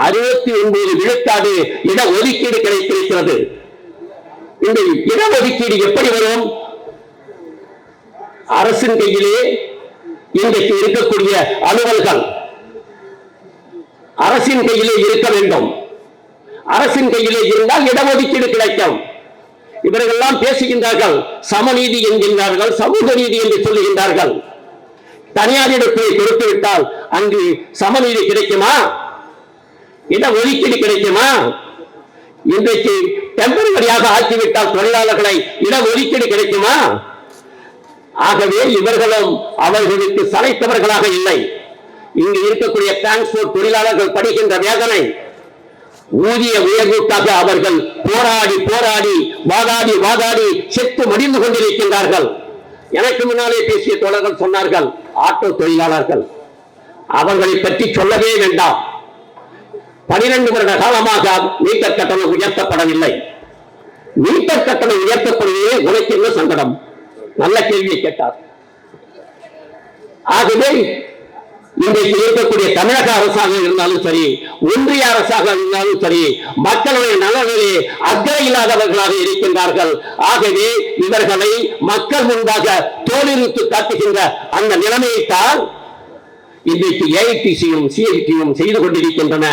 69 விழுக்காடு இட ஒதுக்கீடு கிடைத்திருக்கிறது. இந்த இட ஒதுக்கீடு எப்படி வரும்? அரசின் கையிலே இன்றைக்கு இருக்கக்கூடிய அலுவல்கள் அரசின் கையிலே இருக்க வேண்டும். அரசின் கையிலே இருந்தால் இடஒதுக்கீடு கிடைக்கும். இவர்களெல்லாம் பேசுகின்றார்கள், சமநீதி என்கின்றார்கள், சமூக நீதி என்று சொல்லுகின்றார்கள். தனியாரிடத்தை கொடுத்து விட்டால் அங்கு சமநீதி கிடைக்குமா? இடஒதுக்கீடு கிடைக்குமா? இன்றைக்கு டெம்பரரியாக ஆக்கிவிட்டால் தொழிலாளர்களை இடஒதுக்கீடு கிடைக்குமா? ஆகவே இவர்களும் அவர்களுக்கு சளைத்தவர்களாக இல்லை. இங்கு இருக்கக்கூடிய டிரான்ஸ்போர்ட் தொழிலாளர்கள் படுகின்ற வேதனை, ஊதிய உயர்வுக்காக அவர்கள் போராடி போராடி வாதாடி வாதாடி செத்து மடிந்து கொண்டிருக்கின்றார்கள். எனக்கு முன்னாலே பேசிய தோழர்கள் சொன்னார்கள், ஆட்டோ தொழிலாளர்கள், அவர்களை பற்றி சொல்லவே வேண்டாம். 12 வருட காலமாக மீட்டர் கட்டணம் உயர்த்தப்படவில்லை. மீட்டர் கட்டணம் உயர்த்தப்படுவதே உனக்கு என்ன சங்கடம்? நல்ல கேள்வியை கேட்டார். ஆகவே இன்றைக்கு இருக்கக்கூடிய தமிழக அரசாக இருந்தாலும் சரி, ஒன்றிய அரசாக இருந்தாலும் சரி, மக்களுடைய நலனிலே அக்கறை இல்லாதவர்களாக இருக்கின்றார்கள். ஆகவே இவர்களை மக்கள் முன்பாக தோலுரித்து காட்டுகின்ற அந்த நிலைமையைத்தான் இன்றைக்கு ஏஐடிசியும் சிஐடியும் செய்து கொண்டிருக்கின்றன.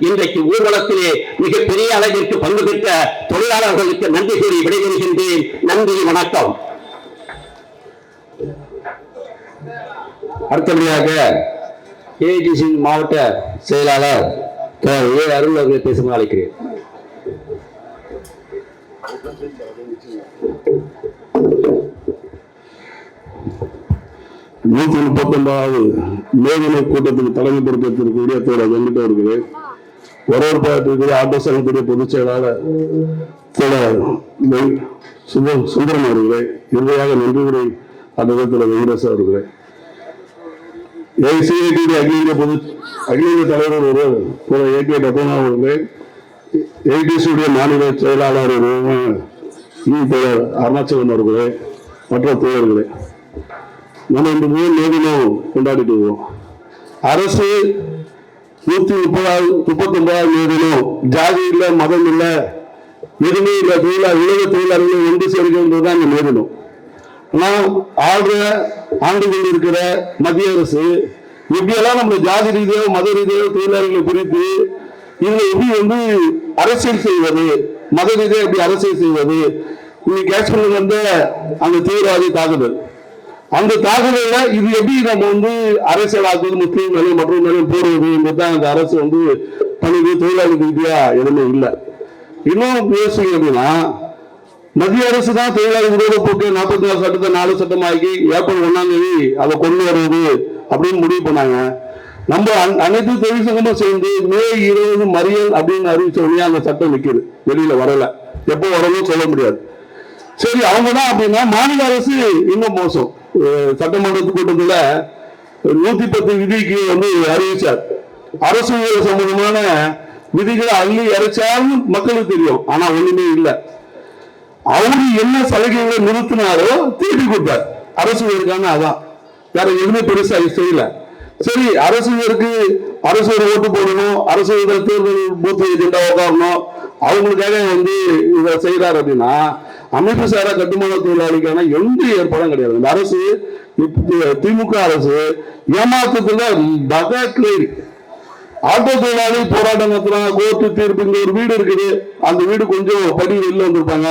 இன்றைக்கு ஊர்வலத்திலே மிகப்பெரிய அளவிற்கு பங்கு பெற்ற தொழிலாளர்களுக்கு நன்றி கூறி விடைபெறுகின்றேன். நன்றி, வணக்கம். அடுத்தபடியாக ஏஐடிசி மாவட்ட செயலாளர் ஏ அருள் அவர்களை பேசுமாறு அழைக்கிறேன். நூத்தி 39வது மேல்நிலை கூட்டத்துக்கு தலைமை பொறுப்பேற்றிருக்கக்கூடிய தோழர் வெங்கட் அவர்களே, வரவேற்பாளர்களுடைய ஆட்டோ சங்கத்துடைய பொதுச் செயலாளர் தோழர் சுந்தரம் அவர்களே, இறுதியாக நன்றி உரை அலுவலர் வெங்கடேஷ் அவர்களே, ஏசிஐடி அகில இந்திய தலைவர் தோழர் ஏகே பத்மநாபன் அவர்களே, ஏடிசியுடைய மாநில செயலாளர் தோழர் அருணாச்சலம் அவர்களே, மற்ற தோழர்களே, நம்ம இந்த முதல் மேதினம் கொண்டாடிட்டு இருக்கோம். அரசு 139வது மேதினம் ஜாதி இல்லை, மதம் இல்லை, எதுவுமே இல்லை, உலக தொழிலாளர்களை ஒன்று சேர்க்கின்றதுதான் இந்த மேதினம். ஆனால் ஆண்டு கொண்டிருக்கிற மத்திய அரசு எப்படியெல்லாம் நம்ம ஜாதி ரீதியாக மத ரீதியாக தொழிலாளர்களை குறித்து இவங்க எப்படி அரசியல் செய்வது, மத ரீதியாக எப்படி அரசியல் செய்வது, இன்னைக்கு காஷ்மீர்ல வந்த அந்த தீவிரவாதி தாக்குதல், அந்த தாக்குதல இது எப்படி நம்ம அரசியலாக்குவது, முஸ்லீம் மேலே மற்றொரு மேலே போடுவது என்பதுதான் அந்த அரசு பண்ணிது. தொழிலாளர் ரீதியா எதுவுமே இல்லை. இன்னும் யோசிங்க அப்படின்னா, மத்திய அரசு தான் தொழிலாளர் விரோத போக்கு 44 சட்டத்தை 4 சட்டமாக்கி ஏப்ரல் 1ஆம் தேதி அதை கொண்டு வருவது அப்படின்னு முடிவு பண்ணாங்க. நம்ம அனைத்து தொழிற்சங்கமும் சேர்ந்து மே 20 மறியல் அப்படின்னு அறிவிச்ச உடனே அந்த சட்டம் நிற்குது, வெளியில வரல. எப்போ வரணும் சொல்ல முடியாது. சரி, அவங்கதான் அப்படின்னா மாநில அரசு இன்னும் மோசம். சட்டமன்ற கூட்டத்துல 110 விதிக்கு அறிவிச்சார். அரசு சம்பந்தமான விதிகளை அள்ளி இறைச்சாலும் மக்களுக்கு தெரியும், ஆனா ஒண்ணுமே இல்லை. அவரு என்ன சலுகைகளை நிறுத்தினாரோ திருப்பி கொடுத்தார். அரசு ஊருக்கான அதான், வேற எதுவுமே பெருசா செய்யல. சரி, அரசு ஓட்டு போடணும், அரசு தேர்தல் பூத் ஏஜெண்டா உட்காரணும், அவங்களுக்காக இதை செய்யறாரு அப்படின்னா, அமைப்பு சாரா கட்டுமான தொழிலாளிக்கான எந்த ஏற்பாடும் கிடையாது. இந்த அரசு, திமுக அரசு ஏமாற்றத்துல பகக்லேரி. ஆட்டோ தொழிலாளி போராட்டம் நடத்துறாங்க, கோர்ட்டு தீர்ப்பு. இங்க ஒரு வீடு இருக்குது, அந்த வீடு கொஞ்சம் படி வெளில வந்திருப்பாங்க,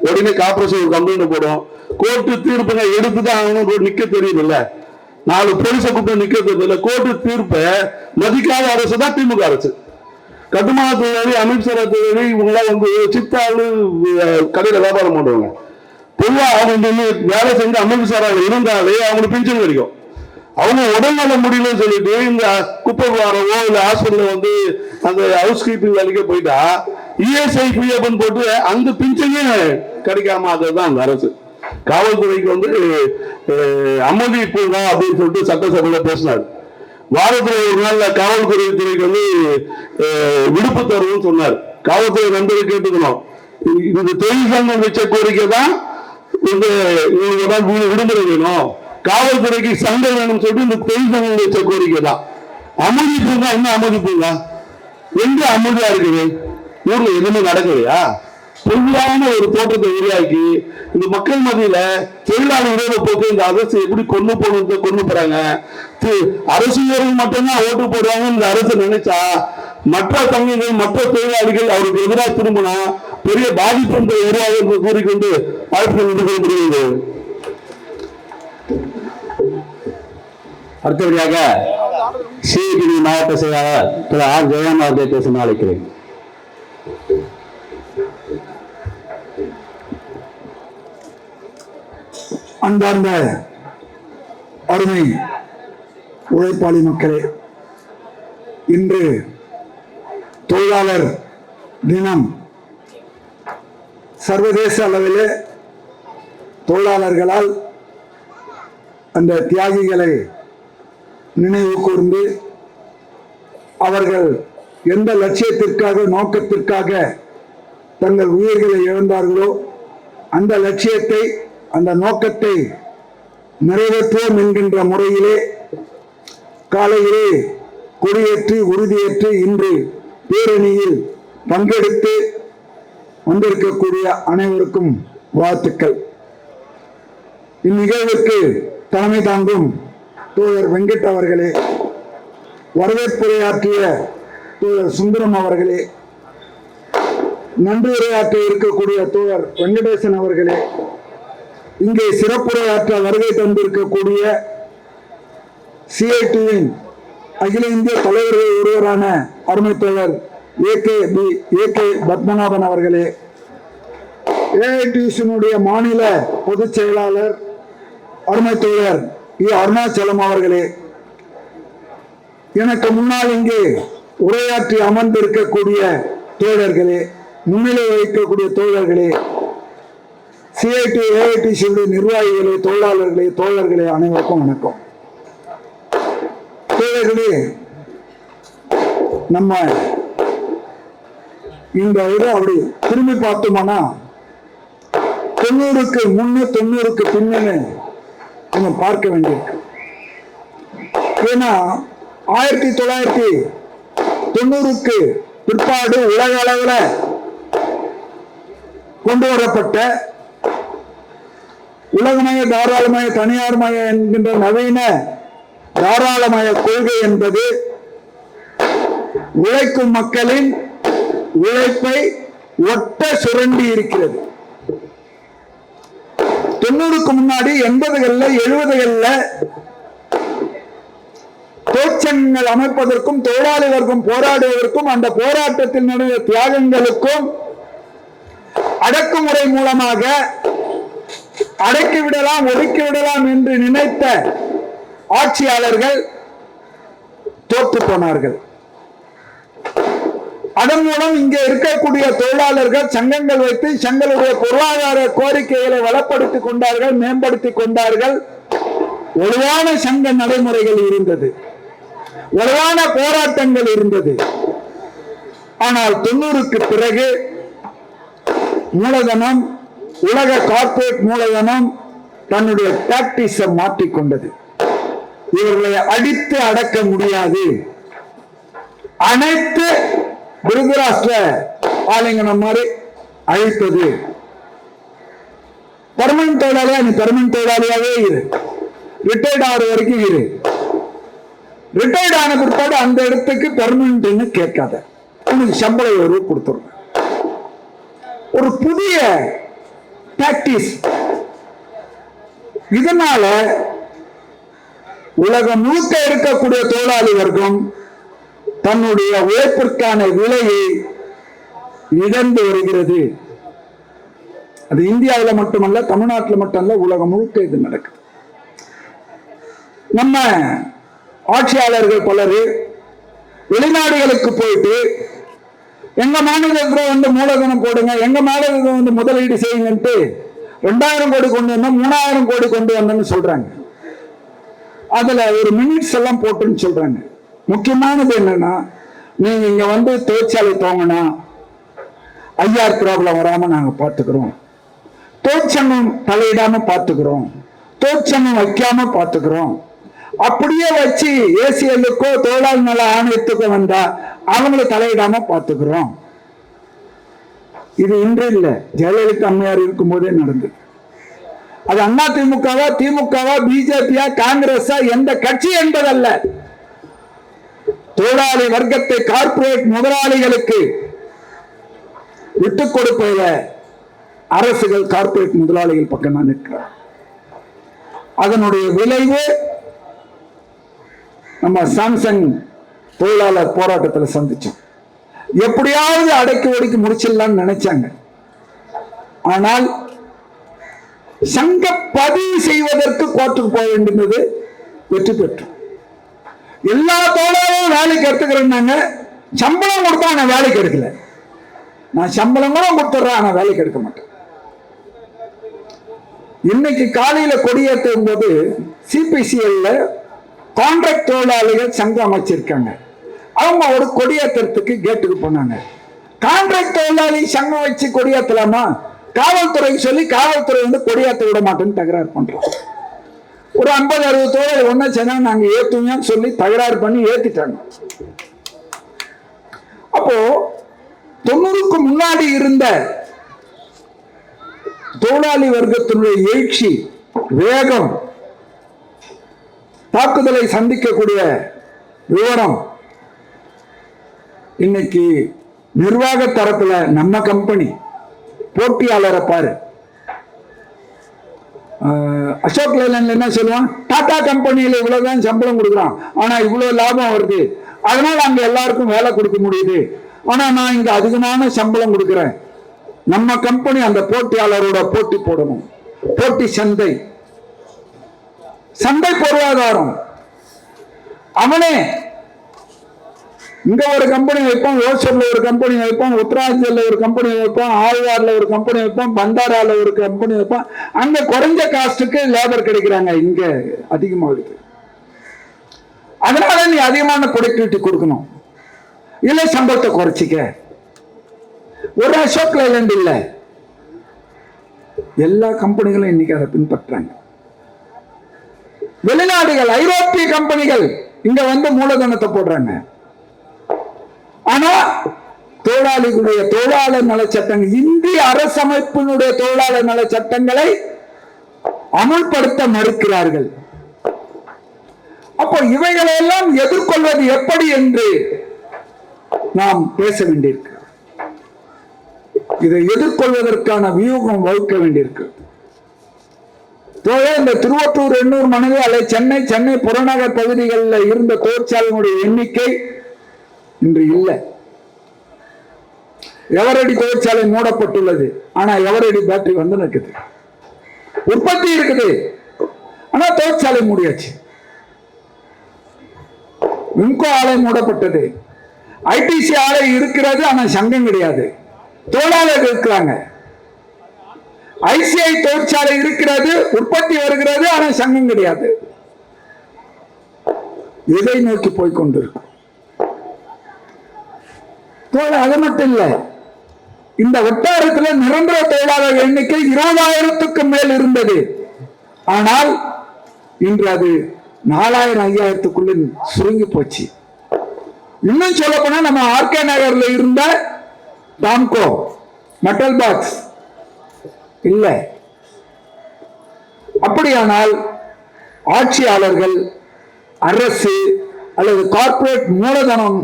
உடனே கார்பரேஷன் ஒரு கம்ப்ளைண்ட் போடும், கோர்ட்டு தீர்ப்புங்க எடுத்துதான் ஆகணும், நிக்க தெரியுது. 4 போலீஸை கூப்பிட்டு நிக்க தெரியல. கோர்ட்டு தீர்ப்பை மதிக்காத அரசு தான் திமுக அரசு. கட்டுமான தொழிலாளி, அமைச்சர தொழிலாளி, இவங்களாம் சித்தாளு கடையில வியாபாரம் பண்றவங்க. பொதுவா அவங்க வேலை செஞ்சு அமைச்சராக இருந்தாலே அவங்களுக்கு பென்ஷன் கிடைக்கும். அவங்க உடல்நல முடியலன்னு சொல்லிட்டு இந்த குப்பை வாரவோ இல்ல ஹாஸ்பிட்டல் அந்த ஹவுஸ் கீப்பிங் வேலைக்கே போயிட்டா இஎஸ்ஐ பிஎஃப்னு போட்டு அந்த பிஞ்சையே கிடைக்காம அதுதான் அந்த அரசு. காவல்துறைக்கு வந்து அமைதி பூங்கா அப்படின்னு சொல்லிட்டு சட்டசபையில பேசினார். வாரத்துல ஒரு நாள்ல காவல்துறை துறைக்கு வந்து விடுப்பு தருவோம்னு சொன்னார். காவல்துறை நண்பர்கள் கேட்டுக்கணும், இந்த தொழில் சங்கம் வச்ச கோரிக்கை தான் இந்த விடுமுறை வேணும், காவல்துறைக்கு சங்கம் வேணும்னு சொல்லிட்டு இந்த தொழில் சங்கம் வச்ச கோரிக்கை தான். அமைதி பூங்கா என்ன அமைதி பூங்கா? எங்க அமைதியா இருக்குது? ஊர்ல எதுவுமே நடக்கலையா? பொதுவான ஒரு தோற்றத்தை உருவாக்கி இந்த மக்கள் மத்தியில தொழிலாளி விரோத போக்கு இந்த அரசு எப்படி கொண்டு போறாங்க. அரசியர்கள் மட்டும்தான் ஓட்டு போடுவாங்க இந்த அரசு நினைச்சா மற்ற சங்கங்கள் மற்ற தொழிலாளிகள் அவருக்கு எதிராக திரும்பினா பெரிய பாதிப்பு உருவாக கூறிக்கொண்டு வாழ்க்கை முடிகிறது. அடுத்தபடியாக சிஐடி மாவட்ட செயலாளர் திரு ஆர் ஜெயராம் அவர்களை பேச அழைக்கிறேன். அன்பார்ந்த அருமை உழைப்பாளி மக்களே, இன்று தொழிலாளர் தினம். சர்வதேச அளவிலே தொழிலாளர்களால் அந்த தியாகிகளை நினைவு கூர்ந்து அவர்கள் எந்த லட்சியத்திற்காக நோக்கத்திற்காக தங்கள் உயிர்களை இழந்தார்களோ அந்த லட்சியத்தை அந்த நோக்கத்தை நிறைவேற்றுவோம் என்கின்ற முறையிலே காலையிலே கொடியேற்றி உறுதியேற்று இன்று பேரணியில் பங்கெடுத்து வந்திருக்கக்கூடிய அனைவருக்கும் வாழ்த்துக்கள். இந்நிகழ்வுக்கு தலைமை தாங்கும் தோழர் வெங்கட் அவர்களே, வரவேற்புரையாற்றிய தோழர் சுந்தரம் அவர்களே, நன்றி உரையாற்ற இருக்கக்கூடிய தோழர் வெங்கடேசன் அவர்களே, இங்கே சிறப்புரையாற்ற வருகை தந்திருக்கக்கூடிய சிஐடியின் அகில இந்திய தலைவர்கள் ஒருவரான அருமை தோழர் ஏகே பத்மநாபன் அவர்களே, ஏஐடியூசியினுடைய மாநில பொதுச் செயலாளர் அருமை தோழர் அருணாச்சலம் அவர்களே, எனக்கு முன்னால் இங்கே உரையாற்றி அமர்ந்திருக்கக்கூடிய தோழர்களே, முன்னிலை வகிக்கக்கூடிய தோழர்களே, சிஐடி ஏஐடிசியுடைய நிர்வாகிகளே, தொழிலாளர்களே, தோழர்களே, அனைவருக்கும் வணக்கம். தோழர்களே, நம்ம இந்த இதை அப்படி திரும்பி பார்த்தோம்னா 90க்கு முன்னு 90க்கு பின்னு நம்ம பார்க்க வேண்டியிருக்கு. ஏன்னா 1990க்கு பிற்பாடு உலக அளவில் கொண்டு வரப்பட்ட உலகமய தாராளமய தனியார்மய என்கின்ற நவீன தாராளமய கொள்கை என்பது உழைக்கும் மக்களின் உழைப்பை ஒட்ட சுரண்டி இருக்கிறது. 90க்கு முன்னாடி 80களில் 70களில் தொழிற்சங்கங்கள் அமைப்பதற்கும் தொழிலாளி வர்க்கம் போராடுவதற்கும் அந்த போராட்டத்தில் நடந்த தியாகங்களுக்கும் அடக்குமுறை மூலமாக அடக்கிவிடலாம் ஒதுக்கிவிடலாம் என்று நினைத்த ஆட்சியாளர்கள் தோற்று போனார்கள். அதன் மூலம் இங்கே இருக்கக்கூடிய தொழிலாளர்கள் சங்கங்கள் வைத்து சங்களுடைய பொருளாதார கோரிக்கைகளை வளப்படுத்திக் கொண்டார்கள், மேம்படுத்திக் கொண்டார்கள். வலுவான சங்க நடைமுறைகள் இருந்தது, வலுவான போராட்டங்கள் இருந்தது. ஆனால் 90க்கு பிறகு மூலதனம், உலக கார்ப்பரேட் மூலதனம் தன்னுடைய டாக்டிக்ஸை மாற்றிக்கொண்டது. இவர்களை அடித்து அடக்க முடியாது, அனைத்து திருதராஷ்டிர ஆலிங்கனம் மாதிரி அழிப்பது. பர்மனன்ட் தொழிலாளியா நீ பர்மனன்ட் தொழிலாளியாவே இரு, ரிட்டையர்ட் ஆகிற வரைக்கும் இரு, ரிட்டையர்ட் ஆன பிற்பாடு அந்த இடத்துக்கு பெர்மனன்ட்னு கேட்காத, உனக்கு சம்பள உயர்வு கொடுத்துருங்க. ஒரு புதிய டாக்டிக்ஸ். இதனால உலகம் முழுக்க இருக்கக்கூடிய தொழிலாளி வர்க்கம் தன்னுடைய உழைப்பிற்கான விலையை இழந்து வருகிறது. அது இந்தியாவில் மட்டுமல்ல, தமிழ்நாட்டில் மட்டுமல்ல, உலகம் முழுக்க இது நடக்குது. நம்ம ஆட்சியாளர்கள் பலர் வெளிநாடுகளுக்கு போயிட்டு எங்க மாநிலத்துல வந்து மூலதனம் போடுங்க, எங்க மாநிலத்துல வந்து முதலீடு செய்யுங்கன்ட்டு 2000 கோடி கொண்டு வந்தோம், 3000 கோடி கொண்டு வந்தோம்னு சொல்றாங்க. அதுல ஒரு மினிட்ஸ் எல்லாம் போட்டுன்னு சொல்றாங்க. முக்கியமானது என்னன்னா, நீங்க இங்க வந்து தொழிற்சாலை தோங்கினா ஐஆர் ப்ராப்ளம் வராம நாங்க பாத்துக்கிறோம், தொழிற்சங்கம் தலையிடாம பாத்துக்கிறோம், தொழிற்சங்கம் வைக்காம பாத்துக்கிறோம். அப்படியே வச்சு ஏசிஎல்லுக்கோ தொழிலாளர் நல ஆணையத்துக்கோ வந்தா அவங்களை தலையிடாம பாத்துக்கிறோம். இது இன்று இல்ல, ஜெயலலிதா அம்மையார் இருக்கும் போதே நடந்தது. அது அண்ணா திமுகவா, திமுகவா, பிஜேபியா, காங்கிரஸா, எந்த கட்சி என்பதல்ல. தொழிலாளி வர்க்கத்தை கார்ப்பரேட் முதலாளிகளுக்கு விட்டுக் கொடுப்பதில் அரசுகள் கார்ப்பரேட் முதலாளிகள் பக்கம் தான் நிற்கிறார். அதனுடைய விளைவு நம்ம சாம்சங் தொழிலாளர் போராட்டத்தில் சந்திச்சோம். எப்படியாவது அடக்கி ஒடுக்கி முடிச்சிடலாம்னு நினைச்சாங்க. ஆனால் சங்க பதிவு செய்வதற்கு கோர்ட்டுக்கு போக வேண்டியது வெற்றி பெற்றோம். எல்லா தொழிலாளரும் வேலைக்கு எடுத்துக்கிறேன்னாங்க, சம்பளம் கொடுத்தா நான் வேலைக்கு எடுக்கல. நான் சம்பளம் கூட கொடுத்துட்றேன், ஆனா வேலைக்கு எடுக்க மாட்டேன். இன்னைக்கு காலையில கொடியேற்றும் போது சிபிசிஎல்ல கான்ட்ராக்ட் தொழிலாளிகள் சங்கம் அமைச்சிருக்காங்க. அவங்க ஒரு கொடியேற்றத்துக்கு கேட்டுக்கு போனாங்க. கான்ட்ராக்ட் தொழிலாளி சங்கம் வச்சு கொடியேற்றலாமா? காவல்துறை சொல்லி காவல்துறை வந்து கொடியேற்ற விட மாட்டேன்னு தகராறு பண்றோம். ஒரு 50-60 தொழிலாளி ஒன்னா சேர்ந்தா நாங்க ஏத்துவோம் சொல்லி தகராறு பண்ணி ஏத்திட்டாங்க. அப்போ 90க்கு முன்னாடி இருந்த தொழிலாளி வர்க்கத்தினுடைய எழுச்சி, வேகம், தாக்குதலை சந்திக்கக்கூடிய விவரம் இன்னைக்கு நிர்வாக தரப்புல நம்ம கம்பெனி போட்டியாளரை பாரு. அசோக் லேலண்ட்ல என்ன சொல்லுவான், டாடா கம்பெனியில இவ்வளவுதான் சம்பளம் கொடுக்குறான், ஆனா இவ்வளவு லாபம் வருது, அதனால அங்க எல்லாருக்கும் வேலை கொடுக்க முடியுது, ஆனா நான் இங்க அதிகமான சம்பளம் கொடுக்கிறேன். நம்ம கம்பெனி அந்த போட்டியாளரோட போட்டி போடணும். போட்டி சந்தை, சந்தை பொருளாதாரம். அவனே இங்க ஒரு கம்பெனி வைப்பான், ஓசூர்ல ஒரு கம்பெனி வைப்பான், உத்தராஞ்சல்ல ஒரு கம்பெனி வைப்பான், ஆழ்வார்ல ஒரு கம்பெனி வைப்பான், பண்டாரால ஒரு கம்பெனி வைப்பான். அங்க குறைஞ்ச காஸ்டுக்கு லேபர் கிடைக்கிறாங்க, இங்க அதிகமாகுது. அதனால நீ அதிகமான ப்ரொடக்டிவிட்டி கொடுக்கணும், இல்ல சம்பளத்தை குறைச்சிக்க. ஒரு அசோக் லேலண்ட் இல்ல, எல்லா கம்பெனிகளும் இன்னைக்கு அதை பின்பற்றாங்க. வெளிநாடுகள், ஐரோப்பிய கம்பெனிகள் இங்க வந்து மூலதனத்தை போடுறாங்க. ஆனா தொழிலாளிகளுடைய தொழிலாளர் நல சட்டங்கள், இந்திய அரசமைப்பினுடைய தொழிலாளர் நல சட்டங்களை அமுல்படுத்த மறுக்கிறார்கள். அப்போ இவைகளெல்லாம் எதிர்கொள்வது எப்படி என்று நாம் பேச வேண்டியிருக்கு. இதை எதிர்கொள்வதற்கான வியூகம் வகுக்க வேண்டியிருக்கு. இந்த திருவொற்றூர், எண்ணூர், மணலி அல்லது சென்னை புறநகர் பகுதிகளில் இருந்த தொழிற்சாலைகளுடைய எண்ணிக்கை இன்று இல்லை. எவரடி தொழிற்சாலை மூடப்பட்டுள்ளது, ஆனா எவரடி பேட்டரி வந்து இருக்குது, உற்பத்தி இருக்குது, ஆனா தொழிற்சாலை மூடியாச்சு. விம்கோ ஆலை மூடப்பட்டது, ஐடிசி ஆலை இருக்கிறது, ஆனா சங்கம் கிடையாது, தொழிலாளர்கள் இருக்கிறாங்க. ஐசிஐ தொழிற்சாலை இருக்கிறது, உற்பத்தி வருகிறது, ஆனா சங்கம் கிடையாது. எதை நோக்கி போய்கொண்டிருக்கும்? அது மட்டும் இல்ல, இந்த வட்டாரத்தில் நிரந்தர தொழிலாளர் எண்ணிக்கை 20,000க்கு மேல் இருந்தது. ஆனால் இன்று அது 4,000-5,000க்குள்ள சுருங்கி போச்சு. இன்னும் சொல்ல போனா நம்ம ஆர்கே நகர்ல இருந்த டாம்கோ மெட்டல் பாக்ஸ் இல்ல. அப்படியானால் ஆட்சியாளர்கள், அரசு அல்லது கார்ப்பரேட் மூலதனம்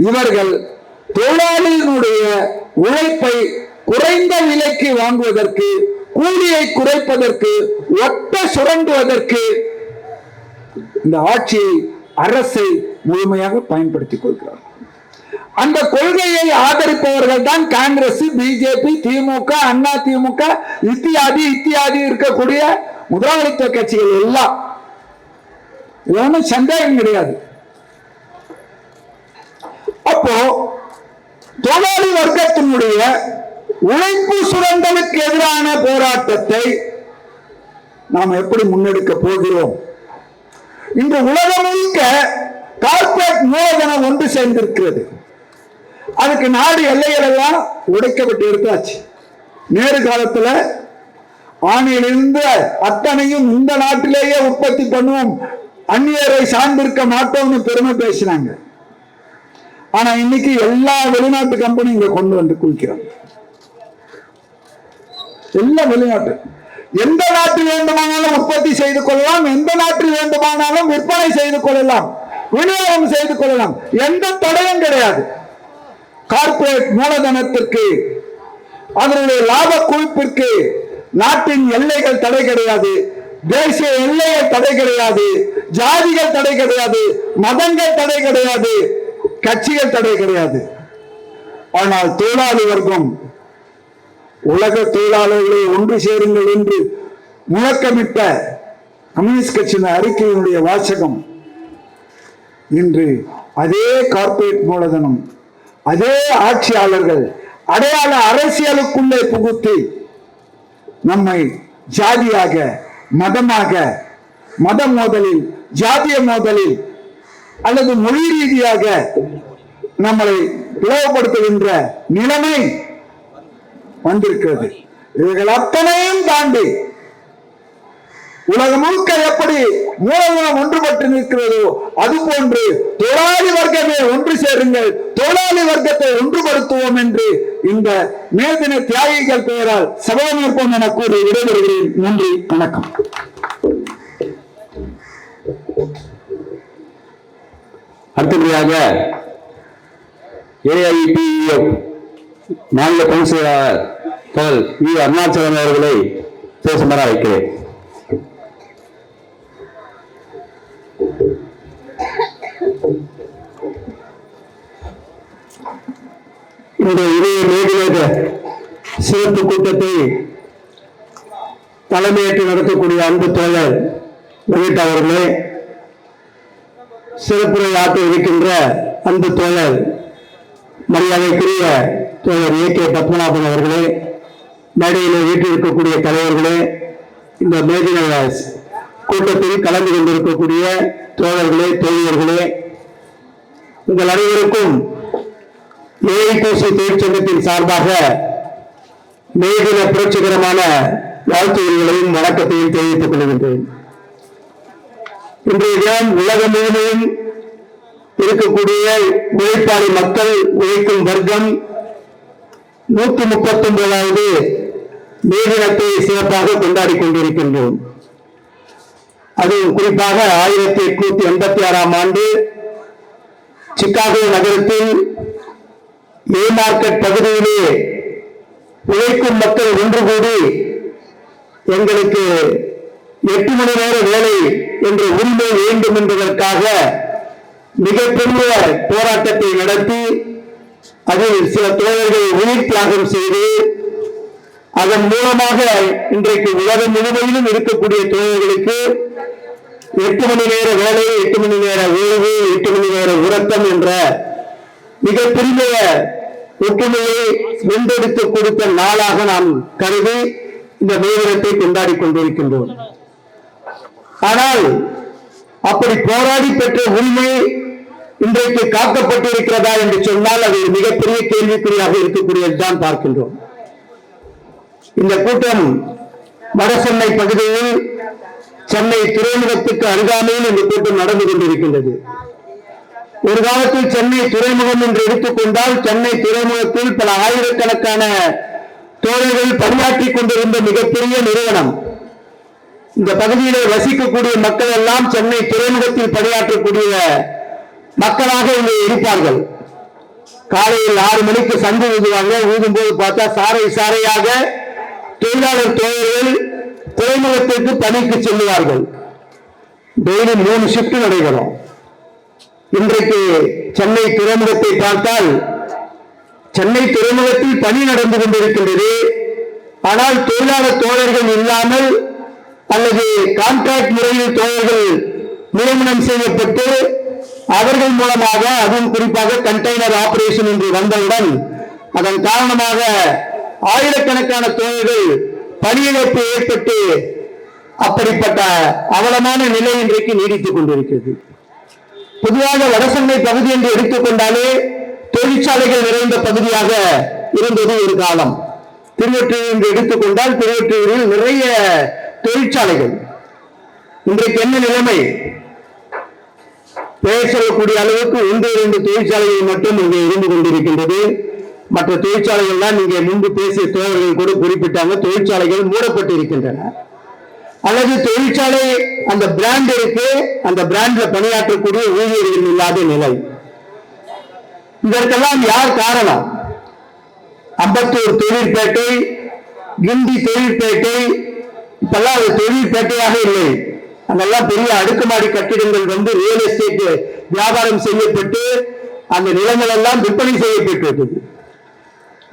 இவர்கள் தொழிலாளியினுடைய உழைப்பை குறைந்த விலைக்கு வாங்குவதற்கு, கூலியை குறைப்பதற்கு, ஒட்ட சுரண்டுவதற்கு இந்த ஆட்சியை, அரசை முழுமையாக பயன்படுத்திக் கொள்கிறார். அந்த கொள்கையை ஆதரிப்பவர்கள் தான் காங்கிரஸ், பிஜேபி, திமுக, அண்ணா திமுக இத்தியாதி இருக்கக்கூடிய முதலாளித்துவ கட்சிகள் எல்லாம். இது ஒன்றும் சந்தேகம் கிடையாது. அப்போ வர்க்கத்தினுடைய உழைப்பு சுரண்டலுக்கு எதிரான போராட்டத்தை நாம் எப்படி முன்னெடுக்க போகிறோம்? இன்று உலகம் முழுக்க கார்ப்பரேட் மூலதனம் ஒன்று சேர்ந்திருக்கிறது. அதுக்கு நாடு எல்லைகள் எல்லாம் உடைக்கப்பட்டு இருந்தாச்சு. நேரு காலத்துல ஆணையிலிருந்து அத்தனையும் இந்த நாட்டிலேயே உற்பத்தி பண்ணுவோம், அந்நியரை சார்ந்திருக்க மாட்டோம்னு பெருமை பேசினாங்க. ஆனா இன்னைக்கு எல்லா வெளிநாட்டு கம்பெனி இங்க கொண்டு வந்து குவிக்கிறாங்க. எல்லாம் வெளிநாட்டு. எந்த நாட்டில் வேண்டுமானாலும் உற்பத்தி செய்து கொள்ளலாம், எந்த நாட்டில் வேண்டுமானாலும் விற்பனை செய்து கொள்ளலாம், விநியோகம் செய்து கொள்ளலாம், எந்த தடையும் கிடையாது. கார்ப்பரேட் மூலதனத்திற்கு, அதனுடைய லாப குவிப்பிற்கு நாட்டின் எல்லைகள் தடை கிடையாது, தேசிய எல்லைகள் தடை கிடையாது, ஜாதிகள் தடை கிடையாது, மதங்கள் தடை கிடையாது, கட்சிகள் தடை கிடையாது. ஆனால் தொழிலாளி வர்க்கம் உலக தொழிலாளர்களை ஒன்று சேருங்கள் என்று முழக்கமிட்ட கம்யூனிஸ்ட் கட்சியின் அறிக்கையினுடைய வாசகம் இன்று அதே கார்ப்பரேட் மூலதனம், அதே ஆட்சியாளர்கள் அடையாள அரசியலுக்குள்ளே புகுத்தி நம்மை ஜாதியாக, மதமாக, மத மோதலில், ஜாதிய மோதலில் அல்லது மொழி ரீதியாக நம்மளை பிளவுபடுத்துகின்ற நிலைமை வந்திருக்கிறது. இவைகள் அத்தனையும் தாண்டி உலகம் முழுக்க எப்படி மூலதனம் ஒன்றுபட்டு நிற்கிறதோ அதுபோன்று தொழிலாளி வர்க்கமே ஒன்று சேருங்கள், தொழிலாளி வர்க்கத்தை ஒன்றுபடுத்துவோம் என்று இந்த மேதின தியாகிகள் பெயரால் சபதமேற்போம் என கூறி விடைபெறுகிறேன். நன்றி, வணக்கம். அடுத்தபடியாக AIPF மாநில பொதுச் செயலாளர் தோழர் வி. அருணாச்சலம் அவர்களை பேசுமாறு அழைக்கிறேன். இந்த இதய சிறப்பு கூட்டத்தை தலைமையேற்று நடத்தக்கூடிய அன்பு தோழர் வெங்கட் அவர்களே, சிறப்புரை ஆற்ற இருக்கின்ற அன்பு தோழர் மரியாதைக்குரிய தோழர் A.K. பத்மநாபன் அவர்களே, மேடையில் வீட்டிருக்கக்கூடிய தலைவர்களே, இந்த மேதின கூட்டத்தில் கலந்து கொண்டிருக்கக்கூடிய தோழர்களே, தோழியர்களே, உங்கள் அனைவருக்கும் AIPC தொழிற்சங்கத்தின் சார்பாக மேதின புரட்சிகரமான வாழ்த்துகளையும் வணக்கத்தையும் தெரிவித்துக் கொள்கின்றேன். இன்றைய தினம் உலகம் முழுவதும் இருக்கக்கூடிய உழைப்பாளி மக்கள், உழைக்கும் வர்க்கம் 139வது மே தினத்தை சிறப்பாக கொண்டாடி கொண்டிருக்கின்றோம். அதுவும் குறிப்பாக 1886ஆம் ஆண்டு சிகாகோ நகரத்தில் ஏ மார்க்கெட் பகுதியிலே உழைக்கும் மக்கள் ஒன்று கூடி எங்களுக்கு 8 மணி நேர வேலை என்ற உரிமை வேண்டும் என்பதற்காக மிகப்பெரிய போராட்டத்தை நடத்தி அதில் சில தோழர்கள் உயிர் தியாகம் செய்து அதன் மூலமாக இன்றைக்கு உலகம் முழுவதிலும் இருக்கக்கூடிய தோழர்களுக்கு 8 மணி நேர வேலை, 8 மணி நேர ஓய்வு, 8 மணி நேர உறக்கம் என்ற மிகப்பெரிய ஒற்றுமையை வென்றெடுத்து கொடுத்த நாளாக நாம் கருதி இந்த மே தினத்தை கொண்டாடி கொண்டிருக்கின்றோம். ஆனால் அப்படி போராடி பெற்ற உரிமை இன்றைக்கு காக்கப்பட்டிருக்கிறதா என்று சொன்னால் அது மிகப்பெரிய கேள்விக்குறியாக இருக்கக்கூடியதுதான் பார்க்கின்றோம். இந்த கூட்டம் வடசென்னை பகுதியில் சென்னை துறைமுகத்துக்கு அருகாமையில் இந்த கூட்டம் நடந்து கொண்டிருக்கின்றது. ஒரு காலத்தில் சென்னை துறைமுகம் என்று எடுத்துக்கொண்டால் சென்னை துறைமுகத்தில் பல ஆயிரக்கணக்கான தோழர்கள் பணியாற்றிக் கொண்டிருந்த மிகப்பெரிய நிறுவனம். இந்த பகுதியிலே வசிக்கக்கூடிய மக்கள் எல்லாம் சென்னை துறைமுகத்தில் பணியாற்றக்கூடிய மக்களாக இங்கே இருப்பார்கள். காலையில் 6 மணிக்கு சங்கு ஊதுவாங்க. ஊதும் போது பார்த்தா சாறை சாறையாக தொழிலாளர் தோழர்கள் துறைமுகத்திற்கு பணிக்கு செல்லுவார்கள். டெய்லி 3 ஷிப்ட் நடைபெறும். இன்றைக்கு சென்னை துறைமுகத்தை பார்த்தால் சென்னை துறைமுகத்தில் பணி நடந்து கொண்டிருக்கின்றது. ஆனால் தொழிலாளர் தோழர்கள் இல்லாமல் அல்லது கான்ட்ராக்ட் முறையில் தோழர்கள் நியமனம் செய்யப்பட்டு அவர்கள் மூலமாக, அதுவும் குறிப்பாக கண்டெய்னர் ஆபரேஷன் என்று வந்தவுடன் அதன் காரணமாக ஆயிரக்கணக்கான தொழில்கள் பணியிழப்பு ஏற்பட்டு அப்படிப்பட்ட அவலமான நிலை இன்றைக்கு நீடித்துக் கொண்டிருக்கிறது. பொதுவாக வடசென்னை பகுதி என்று எடுத்துக்கொண்டாலே தொழிற்சாலைகள் நிறைந்த பகுதியாக இருந்தது ஒரு காலம். திருவொற்றியூர் என்று எடுத்துக்கொண்டால் திருவொற்றியூரில் நிறைய தொழிற்சாலைகள். இன்றைக்கு என்ன நிலைமை? பெயர் சொல்லக்கூடிய அளவுக்கு 1-2 தொழிற்சாலைகள் மட்டும் இங்கே இருந்து கொண்டிருக்கின்றது. மற்ற தொழிற்சாலைகள்லாம் நீங்க முன்பு பேசிய தோழர்கள் கூட குறிப்பிட்டாங்க, தொழிற்சாலைகள் மூடப்பட்டு இருக்கின்றன. அல்லது தொழிற்சாலை அந்த பிராண்ட் இருக்கு, அந்த பிராண்ட்ல பணியாற்றக்கூடிய ஊழியர்கள் இல்லாத நிலை. இதற்கெல்லாம் யார் காரணம்? அம்பத்தூர் தொழிற்பேட்டை, கிண்டி தொழிற்பேட்டை, இப்பெல்லாம் அது தொழிற்பேட்டையாக இல்லை. அங்கெல்லாம் பெரிய அடுக்குமாடி கட்டிடங்கள் வந்து ரியல் எஸ்டேட் வியாபாரம் செய்யப்பட்டு அந்த நிலங்கள் எல்லாம் விற்பனை செய்யப்பட்டது.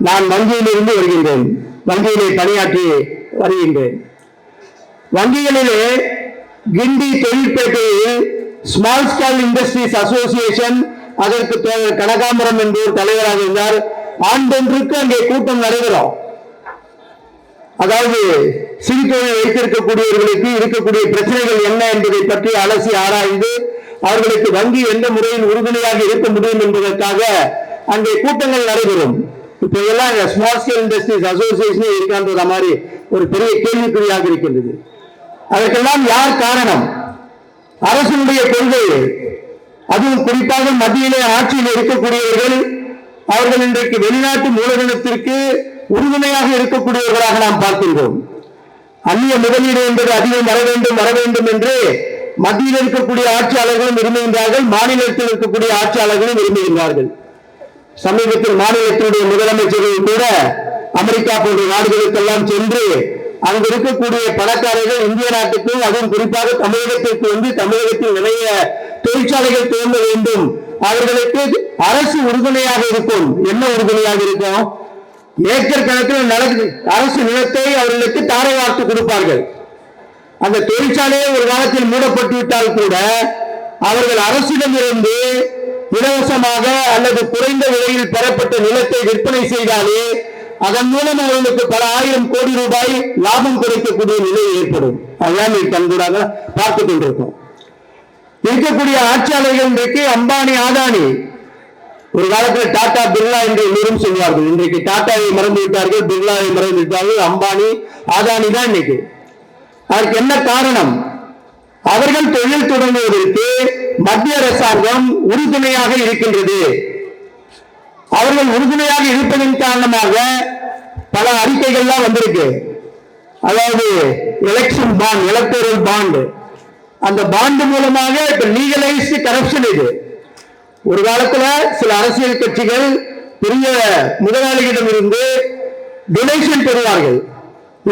நான் வங்கியிலிருந்து வருகின்றேன், வங்கியிலே பணியாற்றி வருகின்றேன். வங்கிகளிலே கிண்டி தொழிற்பேட்டையில் ஸ்மால் ஸ்கேல் இண்டஸ்ட்ரீஸ் அசோசியேஷன், அதற்கு கனகாம்பரம் என்பவர் தலைவராக இருந்தார். ஆண்டொன்றுக்கு அங்கே கூட்டம் நடைபெறும். அதாவது சிறு தொழில் வைத்திருக்கக்கூடியவர்களுக்கு இருக்கக்கூடிய பிரச்சனைகள் என்ன என்பதை பற்றி அலசி ஆராய்ந்து அவர்களுக்கு வங்கி எந்த முறையில் உறுதுணையாக இருக்க முடியும் என்பதற்காக அங்கே கூட்டங்கள் நடைபெறும். இப்ப எல்லாம் ஸ்மால் ஸ்கேல் இண்டஸ்ட்ரீஸ் அசோசியேஷன் இருக்கின்ற மாதிரி ஒரு பெரிய கேள்விக்குறியாக இருக்கின்றது. அதற்கெல்லாம் யார் காரணம்? அரசினுடைய கொள்கை. அதுவும் குறிப்பாக மத்தியிலே ஆட்சியில் இருக்கக்கூடியவர்கள், அவர்கள் இன்றைக்கு வெளிநாட்டு மூலதனத்திற்கு உறுதுணையாக இருக்கக்கூடியவர்களாக நாம் பார்க்கின்றோம். அந்நிய முதலீடு என்பது அதிகம் வர வேண்டும் என்று மத்தியில் இருக்கக்கூடிய ஆட்சியாளர்களும் விரும்புகின்றார்கள், மாநிலத்தில் இருக்கக்கூடிய ஆட்சியாளர்களும் விரும்புகின்றார்கள். சமீபத்தில் மாநிலத்தினுடைய முதலமைச்சர்கள் கூட அமெரிக்கா போன்ற நாடுகளுக்கெல்லாம் சென்று அங்கு இருக்கக்கூடிய பணக்காரர்கள் இந்திய நாட்டுக்கு, அதுவும் குறிப்பாக தமிழகத்திற்கு வந்து தமிழகத்தில் நிறைய தொழிற்சாலைகள் துவங்க வேண்டும், அவர்களுக்கு அரசு உறுதுணையாக இருக்கும். என்ன உறுதுணையாக இருக்கும்? ஏக்கர் கணக்கில் அரசு நிலத்தை அவர்களுக்கு தாரை வார்த்து கொடுப்பார்கள். அந்த தொழிற்சாலையை ஒரு காலத்தில் மூடப்பட்டு விட்டால் கூட அவர்கள் அரசிடமிருந்து இலவசமாக அல்லது குறைந்த விலையில் பெறப்பட்ட நிலத்தை விற்பனை செய்தாலே அதன் மூலம் அவர்களுக்கு பல ஆயிரம் கோடி ரூபாய் லாபம் கிடைக்கக்கூடிய நிலை ஏற்படும். அதுதான் கண்கூடாக பார்த்துக் கொண்டிருக்கோம். இருக்கக்கூடிய ஆட்சியாளர்கள் இன்றைக்கு அம்பானி, அதானி, ஒரு காலத்தில் டாடா பிர்லா என்று எல்லோரும் சொல்வார்கள். இன்றைக்கு டாடாவை மறந்து விட்டார்கள், பிர்லாவை மறந்து விட்டார்கள், அம்பானி அதானி தான் இன்னைக்கு. அதற்கு என்ன காரணம்? அவர்கள் தொழில் தொடங்குவதற்கு மத்திய அரசாங்கம் உறுதுணையாக இருக்கின்றது. அவர்கள் உறுதுணையாக இருப்பதன் காரணமாக பல அறிக்கைகள்லாம் வந்திருக்கு. அதாவது எலெக்ஷன் பாண்ட், எலக்டோரல் பாண்ட், அந்த பாண்ட் மூலமாக இப்ப லீகலைஸ்டு கரப்ஷன். இது ஒரு காலத்துல சில அரசியல் கட்சிகள் பெரிய முதலாளிகளிடம் இருந்து டொனேஷன் பெறுவார்கள்.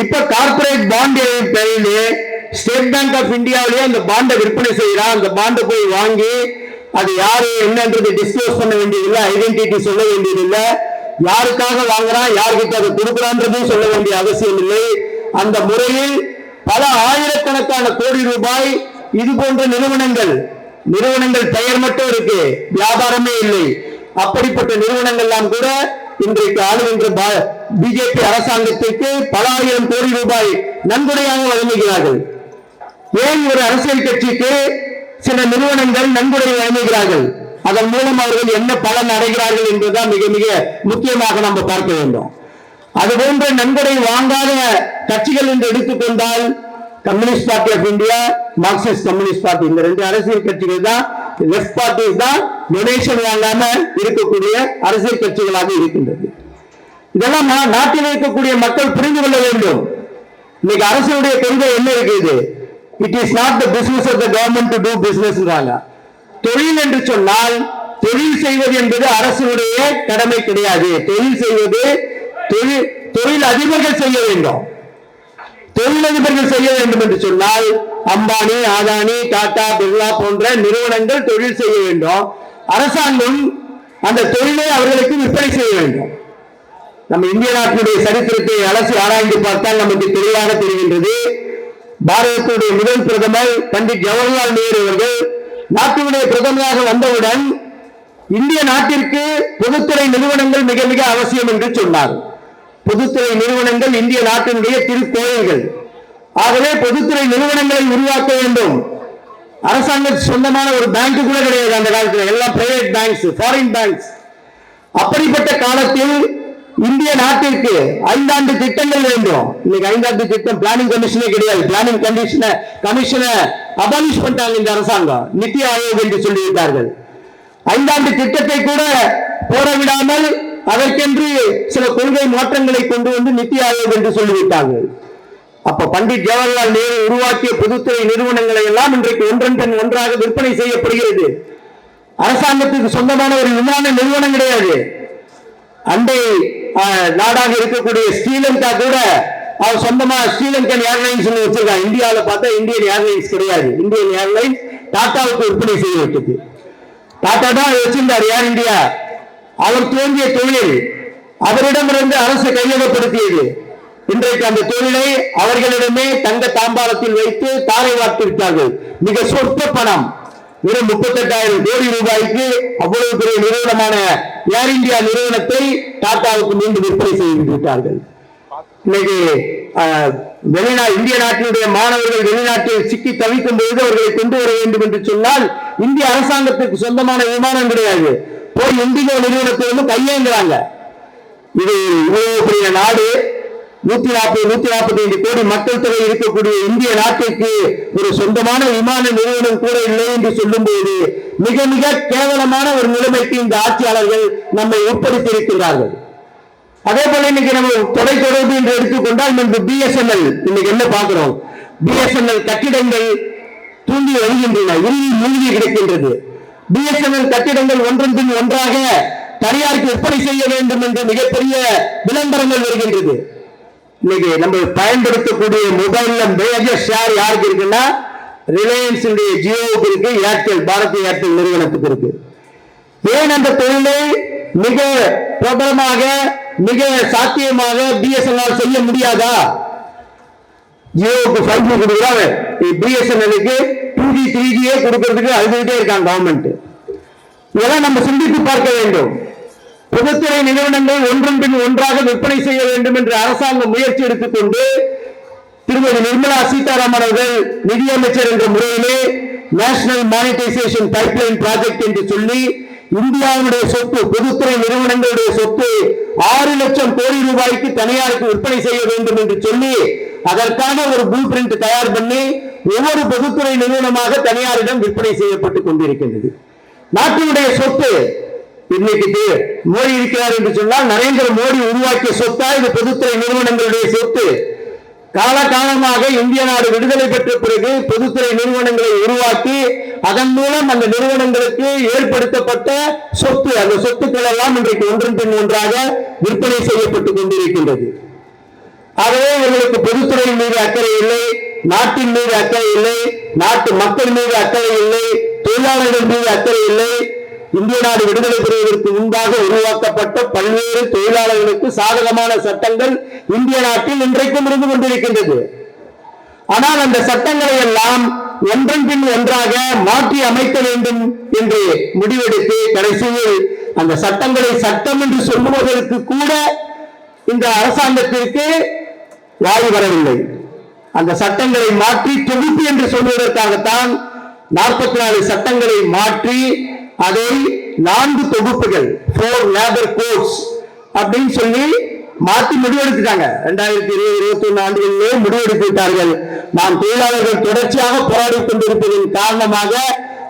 இப்ப கார்பரேட் பாண்ட் பெயரிலே ஸ்டேட் பேங்க் ஆஃப் இந்தியாவிலேயே அந்த பாண்டை விற்பனை செய்யறான். அந்த பாண்டை போய் வாங்கி அது யாரு என்னன்றது டிஸ்க்ளோஸ் பண்ண வேண்டியதில்லை, ஐடென்டிட்டி சொல்ல வேண்டியதில்லை, யாருக்காக வாங்குறான் யாருக்கிட்ட அதை கொடுக்குறான்றதையும் சொல்ல வேண்டிய அவசியம் இல்லை. அந்த முறையில் பல ஆயிரக்கணக்கான கோடி ரூபாய் இது போன்ற நிறுவனங்கள் பெயர் மட்டும் இருக்கு, வியாபாரமே இல்லை. அப்படிப்பட்ட நிறுவனங்கள்லாம் கூட இன்றைக்கு ஆளுகின்ற பிஜேபி அரசாங்கத்திற்கு பல ஆயிரம் கோடி ரூபாய் நன்கொடையாக வழங்குகிறார்கள். ஏன் ஒரு அரசியல் கட்சிக்கு சில நிறுவனங்கள் நன்கொடை வழங்குகிறார்கள்? அதன் மூலம் அவர்கள் என்ன பலன் அடைகிறார்கள் என்பதுதான் மிக மிக முக்கியமாக நம்ம பார்க்க வேண்டும். அதுபோன்ற நன்கொடை வாங்காத கட்சிகள் என்று எடுத்துக்கொண்டால் communist party of India, Marxist communist party, இந்த 2 அரசியல் கட்சிகள் தான், லெஃப்ட் பார்ட்டிஸ் தான் டொனேஷன் வாங்காம இருக்கக்கூடிய அரசியல் கட்சிகளாக இருக்கின்றது. இதெல்லாம் நாட்டில் இருக்கக்கூடிய மக்கள் புரிந்து கொள்ள வேண்டும். இன்னைக்கு அரசுடைய கொள்கை என்ன இருக்குது? It is not the business of the government to do business. தொழில் என்று சொன்னால் தொழில் செய்வது என்பது அரசுடைய கடமை கிடையாது. தொழில் செய்வது தொழில் அதிபர்கள் செய்ய வேண்டும். தொழிலதிபர்கள் செய்ய வேண்டும் என்று சொன்னால் அம்பானி, அதானி, டாடா, பிர்லா போன்ற நிறுவனங்கள் தொழில் செய்ய வேண்டும். அரசாங்கம் அந்த தொழிலை அவர்களுக்கு விற்பனை செய்ய வேண்டும். நம்ம இந்திய நாட்டினுடைய சரித்திரத்தை அலசி ஆராய்ந்து பார்த்தால் நமக்கு தெளிவாக தெரிகின்றது. பாரதத்துடைய முதல் பிரதமர் பண்டிட் ஜவஹர்லால் நேரு அவர்கள் நாட்டினுடைய பிரதமராக வந்தவுடன் இந்திய நாட்டிற்கு பொதுத்துறை நிறுவனங்கள் மிக மிக அவசியம் என்று சொன்னார். பொதுத்துறை நிறுவனங்கள் இந்திய நாட்டினுடைய திருக்கோயில்கள். ஆகவே பொதுத்துறை நிறுவனங்களை உருவாக்க வேண்டும். அரசாங்கத்துக்கு சொந்தமான ஒரு பேங்க் கூட கிடையாது அந்த காலத்தில், எல்லாம் பிரைவேட் பேங்க்ஸ், ஃபாரின் பேங்க்ஸ். அப்படிப்பட்ட காலத்தில் இந்திய நாட்டிற்கு 5 ஆண்டு திட்டங்கள் வேண்டும். இன்னைக்கு 5 ஆண்டு திட்டம் பிளானிங் கமிஷனே கிடையாது. பிளானிங் கமிஷனை அபாலிஷ் பண்ணிட்டாங்க இந்த அரசாங்கம். நித்தி ஆயோக் என்று சொல்லிவிட்டார்கள். 5 ஆண்டு திட்டத்தை கூட போட விடாமல் அதற்கென்று சில கொள்கை மாற்றங்களை கொண்டு வந்து நித்தி ஆயோக் என்று சொல்லிவிட்டார்கள். அப்ப பண்டிட் ஜவஹர்லால் நேரு உருவாக்கிய பொதுத்துறை நிறுவனங்களை எல்லாம் இன்றைக்கு ஒன்றன் பின் ஒன்றாக விற்பனை செய்யப்படுகிறது. அரசாங்கத்துக்கு சொந்தமான ஒரு விமான நிறுவனம் கிடையாது. அண்டை நாடாக இருக்கக்கூடிய ஸ்ரீலங்கா கூட அவர் சொந்தமா ஸ்ரீலங்கன் ஏர்லைன்ஸ் வச்சிருக்காங்க. இந்தியாவில் பார்த்தா இந்தியன் ஏர்லைன்ஸ் கிடையாது. இந்தியன் ஏர்லைன்ஸ் டாட்டாவுக்கு விற்பனை செய்ய விட்டது. டாடா தான் வச்சிருந்தார் ஏர் இந்தியா. அவர் துவங்கிய தொழில் அவரிடமிருந்து அரசு கையகப்படுத்தியது. இன்றைக்கு அந்த தொழிலை அவர்களிடமே தங்க தாம்பாளத்தில் வைத்து தாரை வார்த்திருக்கிறார்கள். மிக சொற்ப பணம், வெறும் 38,000 கோடி ரூபாய்க்கு அவ்வளவு பெரிய நிறுவனமான ஏர் இந்தியா நிறுவனத்தை டாடாவுக்கு மீண்டும் விற்பனை செய்து விட்டார்கள். இன்னைக்கு இந்திய நாட்டினுடைய மாணவர்கள் வெளிநாட்டில் சிக்கி தவிக்கும் பொழுது அவர்களை கொண்டு வர வேண்டும் என்று சொன்னால் இந்திய அரசாங்கத்துக்கு சொந்தமான விமானம் கிடையாது. போய் இண்டிகோ நிறுவனத்தை வந்து கையேங்குறாங்க. இது இவ்வளவு பெரிய நாடு, 145 கோடி மக்கள் தொகை இருக்கக்கூடிய இந்திய நாட்டிற்கு ஒரு சொந்தமான விமான நிறுவனம் கூட இல்லை என்று சொல்லும் போது மிக மிக கேவலமான ஒரு நிலைமைக்கு இந்த ஆட்சியாளர்கள் நம்மை உட்படுத்தி இருக்கிறார்கள். அதே போல இன்னைக்கு நம்ம தொலைத்தொடர்பு என்று எடுத்துக்கொண்டால் முன்பு பிஎஸ்என்எல், இன்னைக்கு என்ன பார்க்கிறோம், பிஎஸ்என்எல் கட்டிடங்கள் தூங்கி வருகின்றன, இறுதி மூழ்கி கிடக்கின்றது. பிஎஸ்என்எல் கட்டிடங்கள் ஒன்றன் பின் ஒன்றாக தனியாருக்கு விற்பனை செய்ய வேண்டும் என்ற மிகப்பெரிய விளம்பரங்கள் வருகின்றது. இன்னைக்கு நம்ம பயன்படுத்தக்கூடிய மொபைல்ல மேஜர் ஷேர் யாருக்கு இருக்குன்னா ரிலையன்ஸ் ஜியோவுக்கு இருக்கு, ஏர்டெல் பாரதிய ஏர்டெல் நிறுவனத்துக்கு இருக்கு. ஏன் அந்த தொழிலை மிக பிரபலமாக மிக சாத்தியமாக பிஎஸ்என்எல் செய்ய முடியாதா? ஜியோவுக்கு 5G கொடுக்குறாங்க, பிஎஸ்என்எலுக்கு 2G 3G கொடுக்கறதுக்கு அழுதுகிட்டே இருக்காங்க கவர்மெண்ட். இதெல்லாம் நம்ம சிந்தித்து பார்க்க வேண்டும். பொதுத்துறை நிறுவனங்கள் ஒன்றன் பின் ஒன்றாக விற்பனை செய்ய வேண்டும் என்று அரசாங்கம் முயற்சி எடுத்துக்கொண்டு திருமதி நிர்மலா சீதாராமன் அவர்கள் நிதியமைச்சர் என்ற முறையிலே நேஷனல் மானிட்டைசேஷன் பைப்லைன் ப்ராஜெக்ட் என்று சொல்லி இந்தியாவுடைய சொத்து, பொதுத்துறை நிறுவனங்களுடைய சொத்து 6 லட்சம் கோடி ரூபாய்க்கு தனியாருக்கு விற்பனை செய்ய வேண்டும் என்று சொல்லி அதற்கான ஒரு ப்ளூ பிரிண்ட் தயார் பண்ணி ஒவ்வொரு பொதுத்துறை நிறுவனமாக தனியாரிடம் விற்பனை செய்யப்பட்டுக் கொண்டிருக்கின்றது. நாட்டினுடைய சொத்து இன்னைக்கு மோடி இருக்கிறார் என்று சொன்னால் நரேந்திர மோடி உருவாக்கிய சொத்தா இது பொதுத்துறை நிறுவனங்களுடைய சொத்து. காலகாலமாக இந்திய நாடு விடுதலை பெற்ற பிறகு பொதுத்துறை நிறுவனங்களை உருவாக்கி அதன் மூலம் அந்த நிறுவனங்களுக்கு ஏற்படுத்தப்பட்ட சொத்து, அந்த சொத்துக்கள் எல்லாம் இன்றைக்கு ஒன்றன் பின் ஒன்றாக விற்பனை செய்யப்பட்டுக் கொண்டிருக்கின்றது. ஆகவே இவர்களுக்கு பொதுத்துறை மீது அக்கறை இல்லை, நாட்டின் மீது அக்கறை இல்லை, நாட்டு மக்கள் மீது அக்கறை இல்லை, தொழிலாளர்கள் மீது அக்கறை இல்லை. இந்திய நாடு விடுதலை பெறுவதற்கு முன்பாக உருவாக்கப்பட்ட பல்வேறு தொழிலாளர்களுக்கு சாதகமான சட்டங்கள் இந்திய நாட்டில் இன்றைக்கும் இருந்து கொண்டிருக்கின்றது. ஆனால் அந்த சட்டங்களை எல்லாம் ஒன்றன் பின் ஒன்றாக மாற்றி அமைக்க வேண்டும் என்று முடிவெடுத்து கடைசியில் அந்த சட்டங்களை சட்டம் என்று சொல்லுவதற்கு கூட இந்த அரசாங்கத்திற்கு வாய் வரவில்லை. அந்த சட்டங்களை மாற்றி தொகுப்பு என்று சொல்வதற்காகத்தான் 44 சட்டங்களை மாற்றி அதை 4 தொகுப்புகள் 4 லேபர் கோட்ஸ் அப்படின்னு சொல்லி மாற்றி முடிவெடுத்துட்டாங்க. 2020-21 ஆண்டுகளிலே முடிவெடுத்து விட்டார்கள். நாம் தொழிலாளர்கள் தொடர்ச்சியாக போராடி கொண்டிருப்பதன் காரணமாக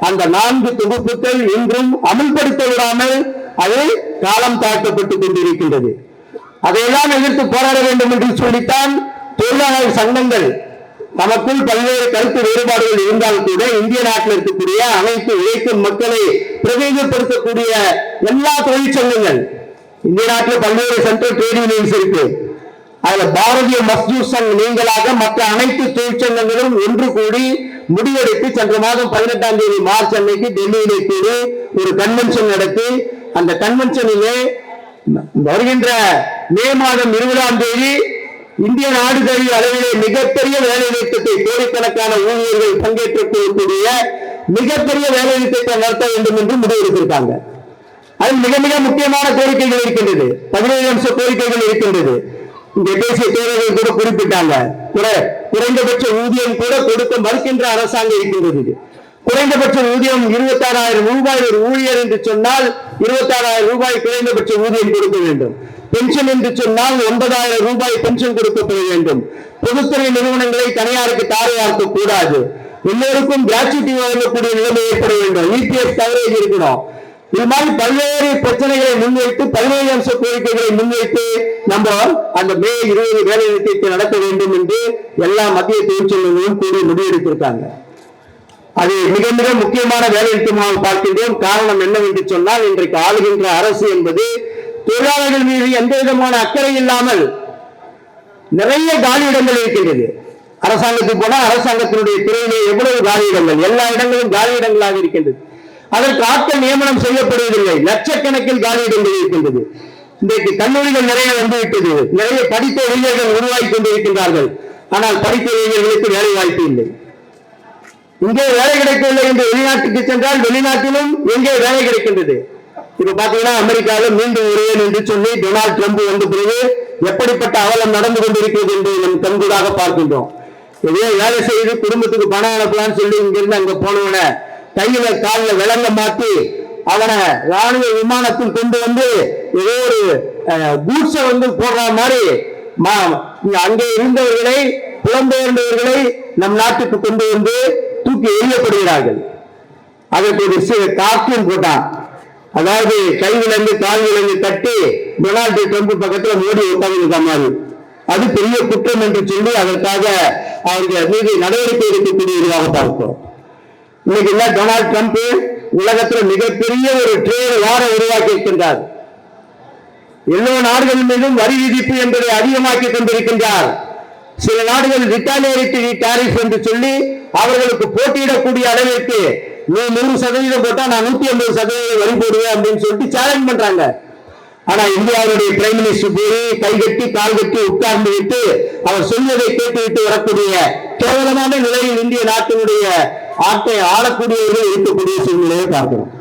அந்த 4 தொகுப்புகள் இன்றும் அமல்படுத்த விடாமல் அது காலம் தாழ்த்தப்பட்டுக் கொண்டிருக்கின்றது. அதையெல்லாம் எதிர்த்து போராட வேண்டும் என்று சொல்லித்தான் தொழிலாளர் சங்கங்கள் நமக்குள் பல்வேறு கருத்து வேறுபாடுகள் இருந்தால் கூட இந்திய நாட்டில் இருக்கக்கூடிய அனைத்து உழைக்கும் மக்களை பிரதிநிதிப்படுத்தக்கூடிய எல்லா தொழிற்சங்கங்கள், இந்திய நாட்டில் பல்வேறு சென்ட்ரல் ட்ரேட் யூனியன்ஸ் இருக்கு, அதுல பாரதிய மஸ்தூர் சங் நீங்களாக மற்ற அனைத்து தொழிற்சங்கங்களும் ஒன்று கூடி முடிவெடுத்து சென்ற மாதம் 18ஆம் தேதி மார்ச் அன்னைக்கு டெல்லியிலே கூடி ஒரு கன்வென்ஷன் நடத்தி அந்த கன்வென்ஷனிலே வருகின்ற மே மாதம் 20ஆம் தேதி இந்திய நாடு தழுவிய அளவிலே மிகப்பெரிய வேலை நிறுத்தத்தை, கோடிக்கணக்கான ஊழியர்கள் பங்கேற்றக்கூடிய மிகப்பெரிய வேலை நிறுத்தத்தை நடத்த வேண்டும் என்று முடிவெடுத்திருக்காங்க. அதில் மிக மிக முக்கியமான கோரிக்கைகள் இருக்கின்றது. 17 அம்ச கோரிக்கைகள் இருக்கின்றது. இங்கே பேசிய தேவைகள் கூட குறிப்பிட்டாங்க. குறைந்தபட்ச ஊதியம் கூட கொடுக்க மறுக்கின்ற அரசாங்கம் இருக்கின்றது. குறைந்தபட்ச ஊதியம் 26,000 ரூபாய் ஒரு ஊழியர் என்று சொன்னால் 26,000 ரூபாய் குறைந்தபட்ச ஊதியம் கொடுக்க வேண்டும். பென்ஷன் என்று சொன்னால் 9,000 ரூபாய் பென்ஷன் கொடுக்கப்பட வேண்டும். பொதுத்துறை நிறுவனங்களை தனியாருக்கு தாரையாக்க கூடாது. எல்லோருக்கும் கிராச்சுவிட்டி வழங்கக்கூடிய நிலைமை ஏற்பட வேண்டும். இபிஎஃப் கவரேஜ் இருக்கணும். இது மாதிரி பல்வேறு பிரச்சனைகளை முன்வைத்து 17 அம்ச கோரிக்கைகளை முன்வைத்து நம்ம அந்த மே 20 வேலை நிறுத்தத்தை நடத்த வேண்டும் என்று எல்லா மத்திய தொழிற்சங்கங்களும் கூடி முடிவெடுத்திருக்காங்க. அது மிக மிக முக்கியமான வேலை நிறுத்தமாக பார்க்கின்றோம். காரணம் என்னவென்று சொன்னால், இன்றைக்கு ஆளுகின்ற அரசு என்பது தொழிலாளர்கள் மீது எந்த விதமான அக்கறை இல்லாமல் நிறைய காலியிடங்கள் இருக்கின்றது. அரசாங்கத்துக்கு போனால் அரசாங்கத்தினுடைய துறையிலே எவ்வளவு காலியிடங்கள், எல்லா இடங்களும் காலியிடங்களாக இருக்கின்றது. அதற்கு ஆட்கள் நியமனம் செய்யப்படுவதில்லை. லட்சக்கணக்கில் காலியிடங்கள் இருக்கின்றது. இன்றைக்கு கல்லூரிகள் நிறைய வந்துவிட்டது. நிறைய படித்த இளைஞர்கள் உருவாக்கி கொண்டிருக்கின்றார்கள். ஆனால் படித்த இளைஞர்களுக்கு வேலை வாய்ப்பு இல்லை. இங்கே வேலை கிடைக்கவில்லை என்று வெளிநாட்டுக்கு சென்றால் வெளிநாட்டிலும் எங்கே வேலை கிடைக்கின்றது. இப்ப பாத்தீங்கன்னா அமெரிக்காவில் மீண்டும் வருவேன் என்று சொல்லி டொனால்டு ட்ரம்ப் வந்த பிறகு எப்படிப்பட்ட அவலம் நடந்து கொண்டிருக்கிறது என்று நம் கண்கூடாக பார்க்கின்றோம். இதே வேலை செய்து குடும்பத்துக்கு பணம் அனுப்பலாம்னு சொல்லி இங்கிருந்து அங்க போனவன கையில காலில் விலங்க மாற்றி அவனை ராணுவ விமானத்தில் கொண்டு வந்து ஏதோ ஒரு கூட்ஸை வந்து போடுற மாதிரி அங்கே இருந்தவர்களை புலம்பெயர்ந்தவர்களை நம் நாட்டுக்கு கொண்டு வந்து தூக்கி எறியப்படுகிறார்கள். அதற்கு ஒரு கார்ட்டூன் போட்டான். அதாவது கை விலங்கு கால் விலங்கு கட்டி டொனால்டு ட்ரம்ப் பக்கத்தில் மோடி உட்கார்ந்து மாதிரி. அது பெரிய குற்றம் என்று சொல்லி அதற்காக அவர்கள் மீது நடவடிக்கை எடுக்கக்கூடியதாக பார்க்கிறோம். இன்னைக்கு இல்ல டொனால்டு ட்ரம்ப் உலகத்தில் மிகப்பெரிய ஒரு ட்ரேட் வாரை உருவாக்கி இருக்கின்றார். எல்லா நாடுகள் மீதும் வரி விதிப்பு என்பதை அதிகமாக்கி கொண்டிருக்கின்றார். சில நாடுகள் ரிட்டாலியேட்டரி டாரிஃப் என்று சொல்லி அவர்களுக்கு போட்டியிடக்கூடிய அளவிற்கு நீ 100% போட்டா நான் 150% வரி போடுவேன் அப்படின்னு சொல்லிட்டு சேலஞ்ச் பண்றாங்க. ஆனா இந்தியாவுடைய பிரைம் மினிஸ்டர் போய் கை கட்டி கால் கட்டி உட்கார்ந்து விட்டு அவர் சொல்வதை கேட்டுவிட்டு வரக்கூடிய கேவலமான நிலையில் இந்திய நாட்டினுடைய ஆட்டை ஆளக்கூடியவர்கள் இருக்கக்கூடிய சூழ்நிலையை பார்க்கிறோம்.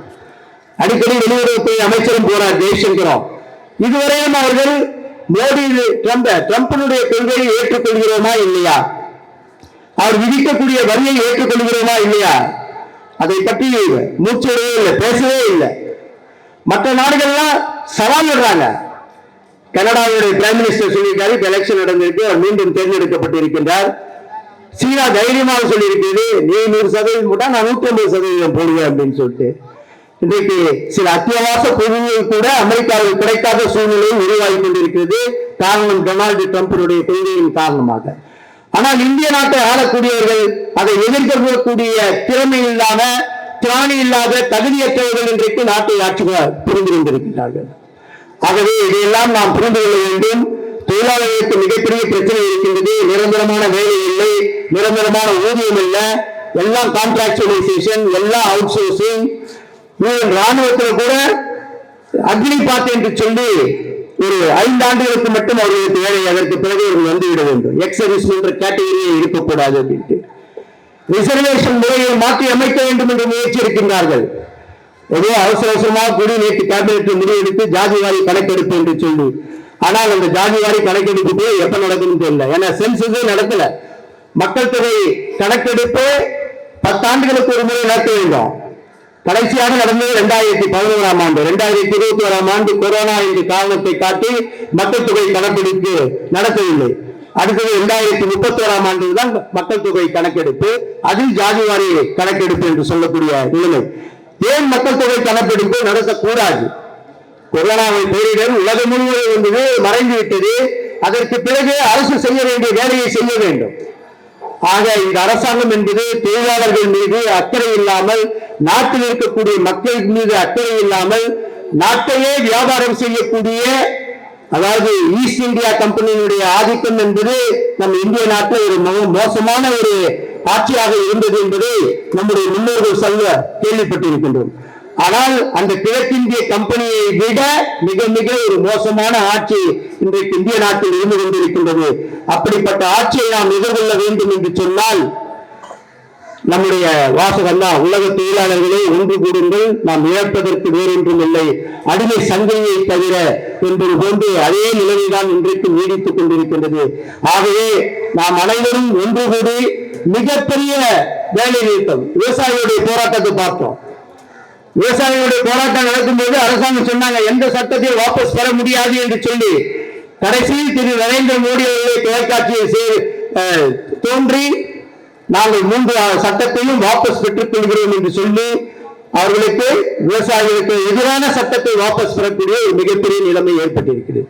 அடிக்கடி வெளியுறவுத்துறை அமைச்சரும் போறார் ஜெய்சங்கரும். இதுவரையும் அவர்கள் மோடி ட்ரம்பினுடைய கொள்கையை ஏற்றுக்கொள்கிறோமா இல்லையா, அவர் விதிக்கக்கூடிய வரியை ஏற்றுக்கொள்கிறோமா இல்லையா, அதை பற்றி மூச்சவே இல்லை, பேசவே இல்லை. மற்ற நாடுகள்லாம் சவால் விடுறாங்க. கனடாவுடைய பிரைம் மினிஸ்டர் சொல்லியிருக்காரு, எலெக்ஷன் நடந்திருக்கு, அவர் மீண்டும் தேர்ந்தெடுக்கப்பட்டிருக்கின்றார். சீனா தைரியமாக சொல்லியிருக்கிறது, நீ 100% போட்டா நான் 150% போடுவேன் அப்படின்னு சொல்லிட்டு. இன்றைக்கு சில அத்தியாவசிய பொருட்கள் கூட அமெரிக்காவில் கிடைக்காத சூழ்நிலையும் உருவாகி கொண்டிருக்கிறது. காரணம் டொனால்டு ட்ரம்பினுடைய கொள்கையின் காரணமாக. ஆனால் இந்திய நாட்டை ஆளக்கூடியவர்கள் அதை எதிர்க்கக்கூடிய திறமை இல்லாம திராணி இல்லாத தகுதியற்றவர்கள் இன்றைக்கு நாட்டை ஆட்சி புரிந்து கொண்டிருக்கிறார்கள். ஆகவே இதையெல்லாம் நாம் புரிந்து கொள்ள வேண்டும். தொழிலாளர்களுக்கு மிகப்பெரிய பிரச்சனை இருக்கின்றது. நிரந்தரமான வேலை இல்லை, நிரந்தரமான ஊதியம் இல்லை, எல்லாம் கான்ட்ராக்சுவலைசேஷன், எல்லாம் அவுட் சோர்சிங். ராணுவத்தில் கூட அக்னி பாத் என்று சொல்லி ஒரு 5 ஆண்டுகளுக்கு மட்டும் அவர்களுக்கு வேலை, அதற்கு பிறகு அவர்கள் வந்துவிட வேண்டும். எக்ஸ் சர்வீஸ் என்ற கேட்டகரியை இருக்கக்கூடாது அப்படின்ட்டு ரிசர்வேஷன் முறையை மாற்றி அமைக்க வேண்டும் என்று முயற்சி இருக்கின்றார்கள். ஏதோ அவசர அவசரமாக கூடி நேற்று கேபினெட் முடிவெடுத்து ஜாதிவாரி கணக்கெடுப்பு என்று சொல்லி, ஆனால் அந்த ஜாதிவாரி கணக்கெடுப்பு எப்ப நடக்கும்னு தெரியல. ஏன்னா சென்சஸே நடக்கல. மக்கள் தொகை கணக்கெடுப்பு 10 ஆண்டுகளுக்கு ஒரு முறை நடத்த வேண்டும். கடைசியாக நடந்தது 2011ஆம் ஆண்டு. 2021ஆம் ஆண்டு கொரோனா என்ற காரணத்தை காட்டி மக்கள் தொகை கணக்கெடுப்பு நடத்தவில்லை. அடுத்தது 2031ஆம் ஆண்டு தான் மக்கள் தொகை கணக்கெடுப்பு, அதில் ஜாதிவாரி கணக்கெடுப்பு என்று சொல்லக்கூடிய நிலைமை. ஏன் மக்கள் தொகை கணக்கெடுப்பு நடத்தக்கூடாது? கொரோனாவை பேரிடர் உலகம் முழுவதும் என்பது மறைந்து விட்டது. அதற்கு பிறகு அரசு செய்ய வேண்டிய வேலையை செய்ய வேண்டும். ஆக இந்த அரசாங்கம் என்பது தொழிலாளர்கள் மீது அக்கறை இல்லாமல், நாட்டில் இருக்கக்கூடிய மக்கள் மீது அக்கறை இல்லாமல், நாட்டையே வியாபாரம் செய்யக்கூடிய, அதாவது ஈஸ்ட் இந்தியா கம்பெனியினுடைய ஆதிக்கம் என்பது நம் இந்திய நாட்டில் ஒரு மோசமான ஒரு ஆட்சியாக இருந்தது என்பதை நம்முடைய முன்னோர்கள் சொல்ல கேள்விப்பட்டிருக்கின்றோம். ஆனால் அந்த கிழக்கிந்திய கம்பெனியை விட மிக மிக ஒரு மோசமான ஆட்சி இன்றைக்கு இந்திய நாட்டில் இருந்து கொண்டிருக்கின்றது. அப்படிப்பட்ட ஆட்சியை நாம் எதிர்கொள்ள வேண்டும் என்று சொன்னால் நம்முடைய வாசகம் தான், உலக தொழிலாளர்களே ஒன்று கூடுங்கள், நாம் இழப்பதற்கு வேறொன்றும் இல்லை, அடிமை சந்தையை தவிர என்பது போன்று அதே நிலைமைதான் இன்றைக்கு நீடித்துக் கொண்டிருக்கின்றது. ஆகவே நாம் அனைவரும் ஒன்று கூடி மிகப்பெரிய வேலை நிறுத்தம், விவசாயிகளுடைய போராட்டத்தை பார்த்தோம். விவசாயிகளுடைய போராட்டம் நடக்கும்போது அரசாங்கம் சொன்னாங்க எந்த சட்டத்தையும் வாபஸ் பெற முடியாது என்று சொல்லி, கடைசியில் திரு நரேந்திர மோடி அவர்களை தொலைக்காட்சியை தோன்றி நாங்கள் 3 சட்டத்தையும் வாபஸ் பெற்றுக் கொள்கிறோம் என்று சொல்லி அவர்களுக்கு விவசாயிகளுக்கு எதிரான சட்டத்தை வாபஸ் பெறக்கூடிய ஒரு மிகப்பெரிய நிலைமை ஏற்பட்டிருக்கிறது.